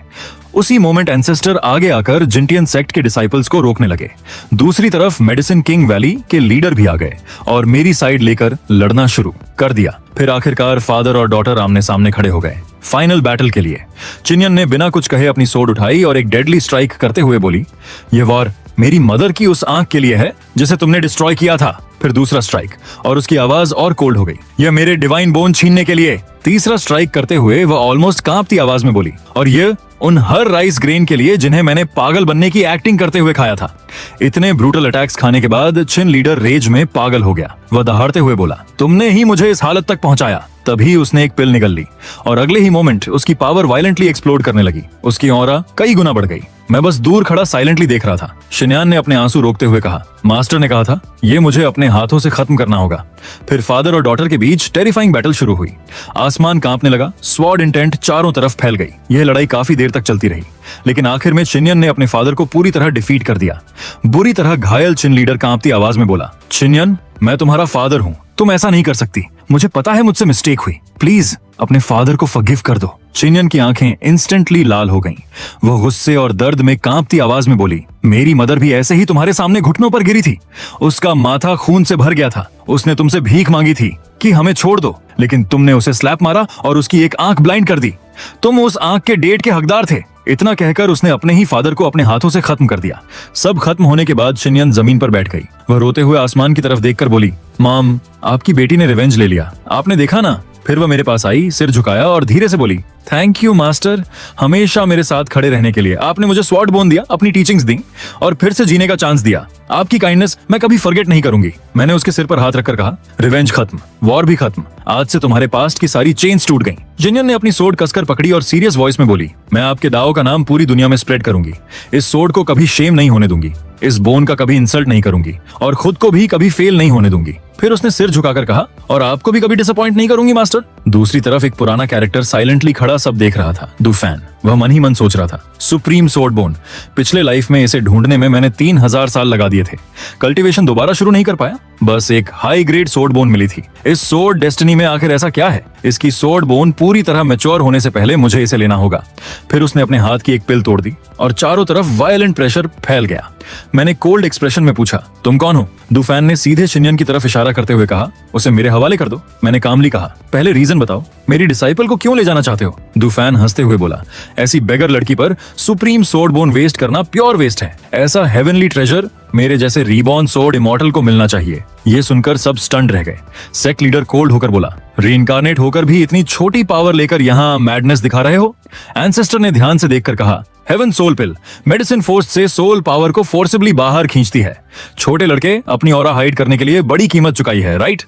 उसी मोमेंट एंसेस्टर आगे आकर जिनटियन सेक्ट के डिसाइपल्स को रोकने लगे। दूसरी तरफ मेडिसिन किंग वैली के लीडर भी आ गए और मेरी साइड लेकर लड़ना शुरू कर दिया। फिर आखिरकार फादर और डॉटर आमने सामने खड़े हो गए फाइनल बैटल के लिए। चिनियन ने बिना कुछ कहे अपनी सोर्ड उठाई और एक डेडली स्ट्राइक करते हुए बोली, ये वॉर मेरी मदर की उस आंख के लिए है जिसे तुमने डिस्ट्रॉय किया था। फिर दूसरा स्ट्राइक और उसकी आवाज और कोल्ड हो गई, यह मेरे डिवाइन बोन छीनने के लिए। तीसरा स्ट्राइक करते हुए वह ऑलमोस्ट कांपती आवाज में बोली, और ये उन हर राइस ग्रेन के लिए जिन्हें मैंने पागल बनने की एक्टिंग करते हुए खाया था। इतने ब्रूटल अटैक्स खाने के बाद चिन लीडर रेज में पागल हो गया। वह दहाड़ते हुए बोला, तुमने ही मुझे इस हालत तक पहुंचाया। तभी उसने एक पिल निगल ली और अगले ही मोमेंट उसकी पावर वायलेंटली एक्सप्लोड करने लगी। उसकी ऑरा कई गुना बढ़ गई। मैं बस दूर खड़ा साइलेंटली देख रहा था। शिन्यान ने अपने आंसू रोकते हुए कहा, मास्टर ने कहा था ये मुझे अपने हाथों से खत्म करना होगा। फिर फादर और डॉटर के बीच टेरिफाइंग बैटल शुरू हुई। आसमान कांपने लगा, स्वॉर्ड इंटेंट चारों तरफ फैल गई। यह लड़ाई काफी देर तक चलती रही, लेकिन आखिर में चिनियन ने अपने फादर को पूरी तरह डिफीट कर दिया। बुरी तरह घायल चिन लीडर कांपती आवाज में बोला, चिनियन, मैं तुम्हारा फादर हूँ, तुम ऐसा नहीं कर सकती। मुझे पता है मुझसे मिस्टेक हुई, प्लीज अपने फादर को फॉरगिव कर दो। चिनियन की आंखें इंस्टेंटली लाल हो गईं। वह गुस्से और दर्द में कांपती आवाज में बोली, मेरी मदर भी ऐसे ही तुम्हारे सामने घुटनों पर गिरी थी। उसका माथा खून से भर गया था। उसने तुमसे भीख मांगी थी कि हमें छोड़ दो, लेकिन तुमने उसे स्लैप मारा और उसकी एक आंख ब्लाइंड कर दी। तुम उस आंख के डेट के हकदार थे। इतना कहकर उसने अपने ही फादर को अपने हाथों से खत्म कर दिया। सब खत्म होने के बाद चिनियन जमीन पर बैठ गई। वह रोते हुए आसमान की तरफ देखकर बोली, मॉम, आपकी बेटी ने रिवेंज ले लिया, आपने देखा ना। फिर वह मेरे पास आई, सिर झुकाया और धीरे से बोली, थैंक यू मास्टर, हमेशा मेरे साथ खड़े रहने के लिए। आपने मुझे स्वॉर्ड बोन दिया, अपनी टीचिंग्स दी और फिर से जीने का चांस दिया। आपकी काइंडनेस मैं कभी फॉरगेट नहीं करूंगी। मैंने उसके सिर पर हाथ रखकर कहा, रिवेंज खत्म, वॉर भी खत्म। आज से तुम्हारे पास्ट की सारी चेन्स टूट गईं। जिनियन ने अपनी सोर्ड कसकर पकड़ी और सीरियस वॉइस में बोली, मैं आपके दाव का नाम पूरी दुनिया में स्प्रेड करूंगी। इस सोर्ड को कभी शेम नहीं होने दूंगी, इस बोन का कभी इंसल्ट नहीं करूंगी और खुद को भी कभी फेल नहीं होने दूंगी। फिर उसने सिर झुकाकर कहा, और आपको भी कभी डिसअपॉइंट नहीं करूंगी मास्टर। दूसरी तरफ एक पुराना कैरेक्टर साइलेंटली खड़ा सब देख रहा था, डुफैन। वह मन ही मन सोच रहा था, सुप्रीम सोर्ड बोन, पिछले लाइफ में इसे ढूंढने में मैंने 3000 साल लगा दिए थे। कल्टीवेशन दोबारा शुरू नहीं कर पाया, बस एक हाई ग्रेड सोर्ड बोन मिली थी। इस सोर्ड डेस्टिनी में आखिर ऐसा क्या है? इसकी सोर्ड बोन पूरी तरह मैच्योर होने से पहले मुझे इसे लेना होगा। फिर उसने अपने हाथ की एक पिल तोड़ दी और चारों तरफ वायलेंट प्रेशर फैल गया। मैंने कोल्ड एक्सप्रेशन में पूछा, तुम कौन हो? डुफैन ने सीधे चिनियन की तरफ इशारा करते हुए कहा, उसे मेरे हवाले कर दो। मैंने कामली कहा, पहले रीजन बताओ, मेरी डिसाइपल को क्यों ले जाना चाहते हो? डुफैन हंसते हुए बोला, ऐसी बेगर लड़की पर सुप्रीम सोर्ड बोन वेस्ट करना प्योर वेस्ट है। ऐसा हेवनली ट्रेजर मेरे जैसे रीबॉर्न सोर्ड इमॉर्टल को मिलना चाहिए। ये सुनकर सब स्टंड रह गए। सेक्ट लीडर कोल्ड होकर बोला, रीइंकार्नेट होकर भी इतनी छोटी पावर लेकर यहाँ मैडनेस दिखा रहे हो? एंसेस्टर ने ध्यान से देखकर कहा, हेवन सोल पिल मेडिसिन फोर्स से सोल पावर को फोर्सिबली बाहर खींचती है। छोटे लड़के अपनी ऑरा हाइड करने के लिए बड़ी कीमत चुकाई है, राइट?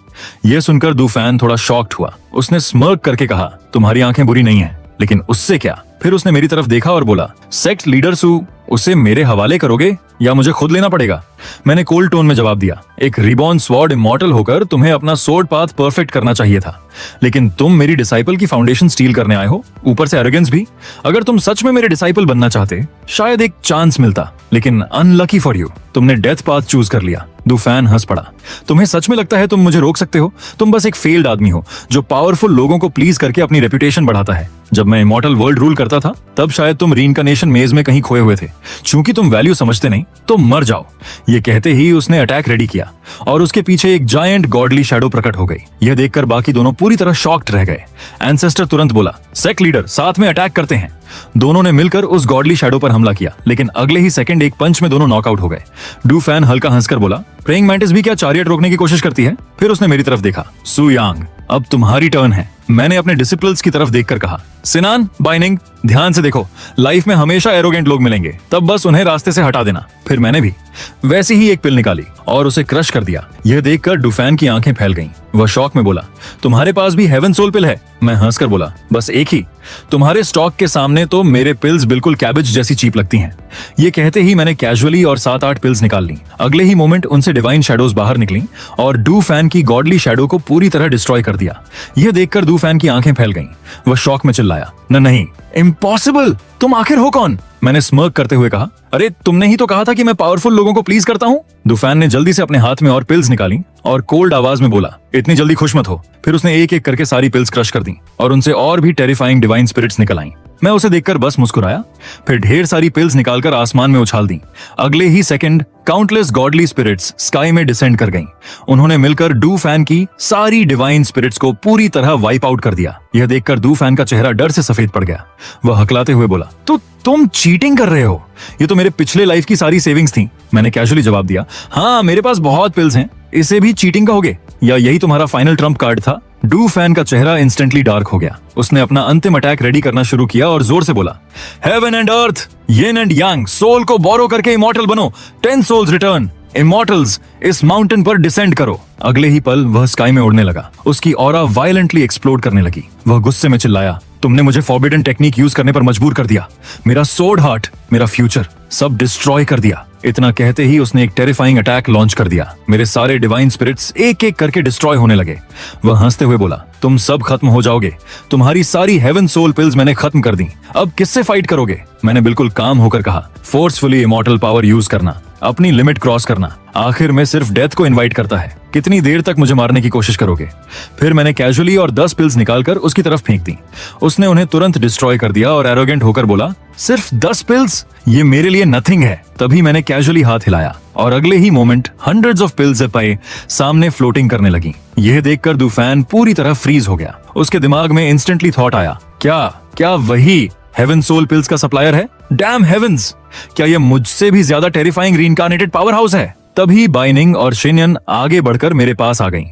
यह सुनकर डूफैन थोड़ा शॉक्ड हुआ। उसने स्मर्क करके कहा, तुम्हारी आंखें बुरी नहीं है, लेकिन उससे क्या? फिर उसने मेरी तरफ देखा और बोला, सेक्ट लीडर सू, उसे मेरे हवाले करोगे या मुझे खुद लेना पड़ेगा? मैंने कोल्ड टोन में जवाब दिया, एक रिबॉर्न स्वॉर्ड इमॉर्टल होकर तुम्हें अपना सोर्ड पाथ परफेक्ट करना चाहिए था, लेकिन तुम मेरी डिसाइपल की फाउंडेशन स्टील करने आए हो, ऊपर से एरोगेंस भी। अगर तुम सच में मेरे डिसाइपल बनना चाहते, शायद एक चांस मिलता, लेकिन अनलकी फॉर यू, तुमने डेथ पाथ चूज कर लिया। डूफैन हंस पड़ा। तुम्हें सच में लगता है तुम मुझे रोक सकते हो? तुम बस एक फेल्ड आदमी हो जो पावरफुल लोगों को प्लीज करके अपनी रेपुटेशन बढ़ाता है। जब मैं इमॉर्टल वर्ल्ड रूल करता था, तब शायद तुम रीइंकार्नेशन मेज में कहीं खोए हुए थे। चूंकि तुम वैल्यू समझते नहीं, तो मर जाओ। ये कहते ही उसने अटैक रेडी किया और उसके पीछे एक जायंट गॉडली शैडो प्रकट हो गई। यह देखकर बाकी दोनों पूरी तरह शॉक्ड रह गए। एंसेस्टर तुरंत बोला, सेक्ट लीडर, साथ में अटैक करते हैं। दोनों ने मिलकर उस गॉडली शैडो पर हमला किया, लेकिन अगले ही सेकंड एक पंच में दोनों नॉकआउट हो गए। डूफैन हल्का हंसकर बोला, प्रेइंग मैंटिस भी क्या चारियट रोकने की कोशिश करती है? फिर उसने मेरी तरफ देखा। सू यांग, अब तुम्हारी टर्न है। मैंने अपने डिसिपल्स की तरफ देखकर कहा, सिनान, बाइनिंग, ध्यान से देखो, लाइफ में हमेशा एरोगेंट लोग मिलेंगे, तब बस उन्हें रास्ते से हटा देना। फिर मैंने भी वैसी ही एक पिल निकाली और उसे क्रश कर दिया। यह देखकर डूफैन की आंखें फैल गईं। वह शॉक में बोला, तुम्हारे पास भी हेवन सोल पिल है? मैं हंसकर बोला, बस एक ही। तुम्हारे स्टॉक के सामने तो मेरे पिल्स बिल्कुल कैबेज जैसी चीप लगती हैं। ये कहते ही मैंने कैजुअली और 7-8 पिल्स निकाल ली। अगले ही मोमेंट उनसे डिवाइन शैडोज बाहर निकली और डूफैन की गॉडली शैडो को पूरी तरह डिस्ट्रॉय कर दिया। यह देखकर डूफैन की आंखें फैल गईं। वह शॉक में चिल्लाया, नहीं, इम्पॉसिबल, तुम आखिर हो कौन? मैंने स्मर्क करते हुए कहा, अरे तुमने ही तो कहा था कि मैं पावरफुल लोगों को प्लीज करता हूँ। डूफैन ने जल्दी से अपने हाथ में और पिल्स निकाली और कोल्ड आवाज में बोला, इतनी जल्दी खुश मत हो। फिर उसने एक एक करके सारी पिल्स क्रश कर दी और उनसे और भी टेरिफाइंग डिवाइन स्पिरिट्स निकल आईं। मैं उसे देखकर बस मुस्कुराया, फिर ढेर सारी पिल्स निकालकर आसमान में उछाल दी। अगले ही second countless godly spirits sky में डिसेंड कर गईं। उन्होंने मिलकर डूफैन की सारी डिवाइन स्पिरिट्स को पूरी तरह वाइप आउट कर दिया। यह देखकर डूफैन का चेहरा डर से सफेद पड़ गया। वह हकलाते हुए बोला, तो तुम चीटिंग कर रहे हो? ये तो मेरे पिछले लाइफ की सारी सेविंग्स थी। मैंने कैजुअली जवाब दिया, हाँ मेरे पास बहुत पिल्स हैं, इसे भी चीटिंग कहोगे? या यही तुम्हारा फाइनल ट्रम्प कार्ड था? डूफैन का चेहरा इंस्टेंटली डार्क हो गया। उसने अपना अंतिम अटैक रेडी करना शुरू किया और जोर से बोला, heaven and earth, yin and yang, soul को बोरो करके इमॉर्टल बनो। 10 सोल्स रिटर्न, इमॉर्टल्स, इस माउंटेन पर डिसेंड करो। अगले ही पल वह स्काई में उड़ने लगा। उसकी ऑरा वायलेंटली एक्सप्लोड करने लगी। वह गुस्से में चिल्लाया, तुमने मुझे फॉरबिडन टेक्निक यूज करने पर मजबूर कर दिया। मेरा सोर्ड हार्ट, मेरा फ्यूचर, सब डिस्ट्रॉय कर दिया। इतना कहते ही उसने एक टेरिफाइंग अटैक लॉन्च कर दिया। मेरे सारे डिवाइन स्पिरिट्स एक एक करके डिस्ट्रॉय होने लगे। वह हंसते हुए बोला, तुम सब खत्म हो जाओगे। तुम्हारी सारी हेवन सोल पिल्स मैंने खत्म कर दी। अब किससे फाइट करोगे? मैंने बिल्कुल काम होकर कहा, फोर्सफुली इमॉर्टल पावर यूज करना, अपनी लिमिट क्रॉस करना, आखिर में सिर्फ डेथ को इनवाइट करता है। कितनी देर तक मुझे मारने की कोशिश करोगे? फिर मैंने कैजुअली और 10 पिल्स निकालकर उसकी तरफ फेंक दी। उसने उन्हें तुरंत डिस्ट्रॉय कर दिया और एरोगेंट होकर बोला, सिर्फ 10 पिल्स? ये मेरे लिए नथिंग है। तभी मैंने कैजुअली हाथ हिलाया और अगले ही मोमेंट हंड्रेड्स ऑफ पिल्स पाए सामने फ्लोटिंग करने लगी। यह देखकर डूफैन पूरी तरह फ्रीज हो गया। उसके दिमाग में इंस्टेंटली थॉट आया, क्या वही हेवन सोल पिल्स का सप्लायर है? डैम हेवंस, क्या यह मुझसे भी ज्यादा टेरिफाइंग रीइंकार्नेटेड पावर हाउस है? तभी बाइनिंग और शिनियन आगे बढ़कर मेरे पास आ गईं।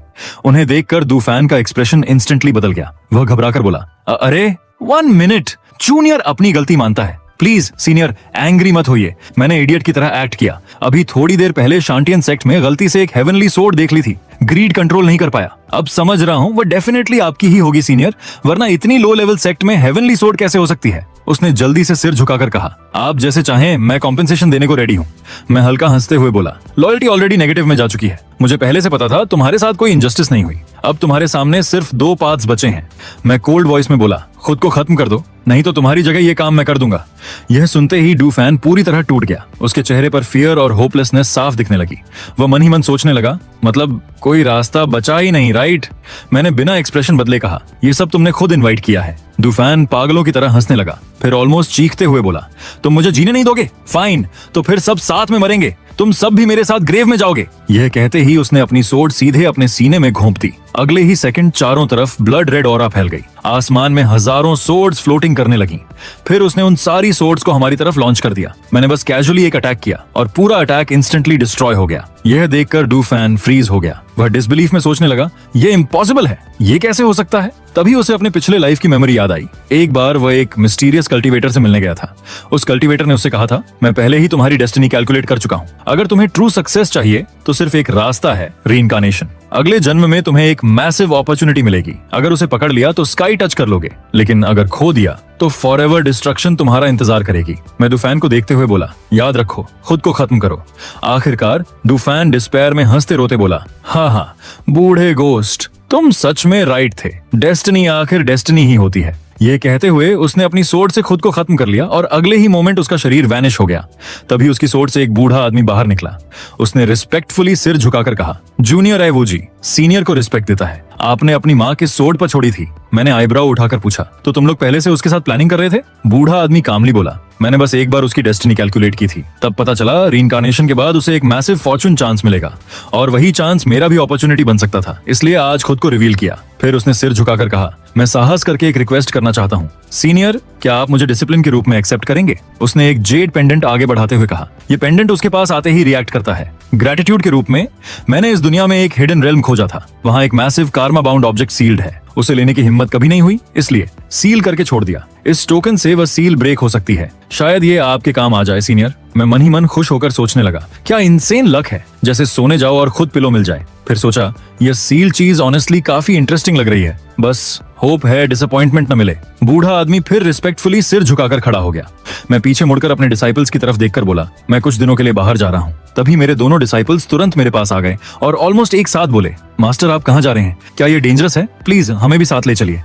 उन्हें देखकर डूफैन का एक्सप्रेशन इंस्टेंटली बदल गया। वह घबराकर बोला, अरे 1 मिनट, जूनियर अपनी गलती मानता है, प्लीज सीनियर एंग्री मत होइए। मैंने इडियट की तरह एक्ट किया। अभी थोड़ी देर पहले शांटियन सेक्ट में गलती से एक हेवनली सोर्ड देख ली थी, ग्रीड कंट्रोल नहीं कर पाया। अब समझ रहा हूँ वो डेफिनेटली आपकी ही होगी सीनियर, वरना इतनी लो लेवल सेक्ट में हेवनली सोर्ड कैसे हो सकती है? उसने जल्दी से सिर झुकाकर कहा, आप जैसे चाहें, मैं कॉम्पेंसेशन देने को रेडी हूँ। मैं हल्का हंसते हुए बोला, लॉयल्टी ऑलरेडी नेगेटिव में जा चुकी है। मुझे पहले से पता था तुम्हारे साथ कोई इनजस्टिस नहीं हुई। अब तुम्हारे सामने सिर्फ 2 पाथ्स बचे हैं। मैं कोल्ड वॉइस में बोला, खुद को खत्म कर दो, नहीं तो तुम्हारी जगह ये काम मैं कर दूंगा। यह सुनते ही डूफैन पूरी तरह टूट गया। उसके चेहरे पर फियर और होपलेसनेस साफ दिखने लगी। वह मन ही मन सोचने लगा, मतलब कोई रास्ता बचा ही नहीं, राइट? मैंने बिना एक्सप्रेशन बदले कहा, ये सब तुमने खुद इनवाइट किया है। डूफैन पागलों की तरह हंसने लगा, फिर ऑलमोस्ट चीखते हुए बोला, तुम मुझे जीने नहीं दोगे? फाइन, तो फिर सब साथ में मरेंगे। तुम सब भी मेरे साथ ग्रेव में जाओगे। यह कहते ही उसने अपनी सोर्ड सीधे अपने सीने में घोंप दी। अगले ही सेकंड चारों तरफ ब्लड रेड ऑरा फैल गई। आसमान में हजारों सोर्ड्स फ्लोटिंग करने लगी। फिर उसने उन सारी सोर्ड्स को हमारी तरफ लॉन्च कर दिया। मैंने बस कैजुअली एक अटैक किया और पूरा अटैक इंस्टेंटली डिस्ट्रॉय हो गया। यह देखकर डूफैन फ्रीज हो गया। वह डिसबिलीफ में सोचने लगा, ये इम्पॉसिबल है, ये कैसे हो सकता है। तभी उसे अपने पिछले लाइफ की मेमोरी याद आई। एक बार वह एक मिस्टीरियस कल्टीवेटर से मिलने गया था। उस कल्टीवेटर ने उससे कहा था, मैं पहले ही तुम्हारी डेस्टिनी कैलकुलेट कर चुका हूँ। अगर तुम्हें ट्रू सक्सेस चाहिए तो सिर्फ एक रास्ता है, रीइंकार्नेशन। अगले जन्म में तुम्हें एक मैसिव अपॉर्चुनिटी मिलेगी। अगर उसे पकड़ लिया तो स्काई टच कर लोगे, लेकिन अगर खो दिया तो फॉरएवर डिस्ट्रक्शन तुम्हारा इंतजार करेगी। मैं डूफैन को देखते हुए बोला, याद रखो, खुद को खत्म करो। आखिरकार डूफैन डिस्पेयर में हंसते रोते बोला, हाँ, बूढ़े गोस्ट, तुम सच में राइट थे। डेस्टिनी आखिर डेस्टिनी ही होती है। ये कहते हुए उसने अपनी सोर्ड से खुद को खत्म कर लिया और अगले ही मोमेंट उसका शरीर वैनिश हो गया। तभी उसकी सोर्ड से एक बूढ़ा आदमी बाहर निकला। उसने रिस्पेक्टफुली सिर झुकाकर कहा, जूनियर है वो जी, सीनियर को रिस्पेक्ट देता है। आपने अपनी माँ की सोर्ड पर छोड़ी थी। मैंने आईब्राउ उठाकर पूछा, तो तुम लोग पहले से उसके साथ प्लानिंग कर रहे थे? बूढ़ा आदमी कामली बोला, मैंने बस एक बार उसकी डेस्टिनी कैलकुलेट की थी। तब पता चला रीइंकार्नेशन के बाद उसे एक मैसिव फॉर्चून चांस मिलेगा और वही चांस मेरा भी अपॉर्चुनिटी बन सकता था, इसलिए आज खुद को रिवील किया। फिर उसने सिर झुकाकर कहा, मैं साहस करके एक रिक्वेस्ट करना चाहता हूँ। सीनियर, क्या आप मुझे डिसिप्लिन के रूप में एक्सेप्ट करेंगे? उसने एक जेड पेंडेंट आगे बढ़ाते हुए कहा। यह पेंडेंट उसके पास आते ही रिएक्ट करता है। ग्रेटिट्यूड के रूप में मैंने इस दुनिया में एक हिडन रेल्म खोजा था। वहां एक massive karma bound object sealed है। उसे लेने की हिम्मत कभी नहीं हुई, इसलिए सील करके छोड़ दिया। इस टोकन से वह सील ब्रेक हो सकती है। शायद ये आपके काम आ जाए सीनियर। मैं मन ही मन खुश होकर सोचने लगा, क्या इनसेन लक है, जैसे सोने जाओ और खुद पिलो मिल जाए। फिर सोचा, यह सील चीज ऑनेस्टली काफी इंटरेस्टिंग लग रही है। बस होप है डिसअपॉइंटमेंट न मिले। बूढ़ा आदमी फिर रिस्पेक्टफुली सिर झुकाकर खड़ा हो गया। मैं पीछे मुड़कर अपने डिसाइपल्स की तरफ देखकर बोला, मैं कुछ दिनों के लिए बाहर जा रहा हूँ। तभी मेरे दोनों डिसाइपल्स तुरंत मेरे पास आ गए और ऑलमोस्ट एक साथ बोले, मास्टर आप कहाँ जा रहे हैं? क्या ये डेंजरस है? प्लीज हमें भी साथ ले चलिए।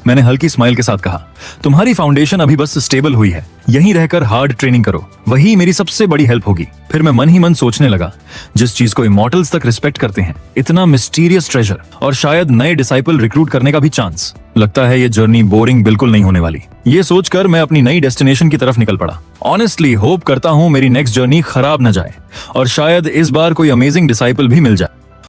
मैंने हल्की स्माइल के साथ कहा, तुम्हारी फाउंडेशन अभी बस स्टेबल हुई है, यहीं रहकर हार्ड ट्रेनिंग करो, वही मेरी सबसे बड़ी हेल्प होगी। फिर मैं मन ही मन सोचने लगा, जिस चीज को इमॉर्टल्स तक रिस्पेक्ट करते हैं, इतना मिस्टीरियस ट्रेजर और शायद नए डिसाइपल रिक्रूट करने का भी चांस, लगता है ये जर्नी बोरिंग बिल्कुल नहीं होने वाली। ये सोचकर मैं अपनी नई डेस्टिनेशन की तरफ निकल पड़ा। ऑनेस्टली होप करता हूँ मेरी नेक्स्ट जर्नी खराब न जाए और शायद इस बार कोई अमेजिंग डिसाइपल भी मिल जाए।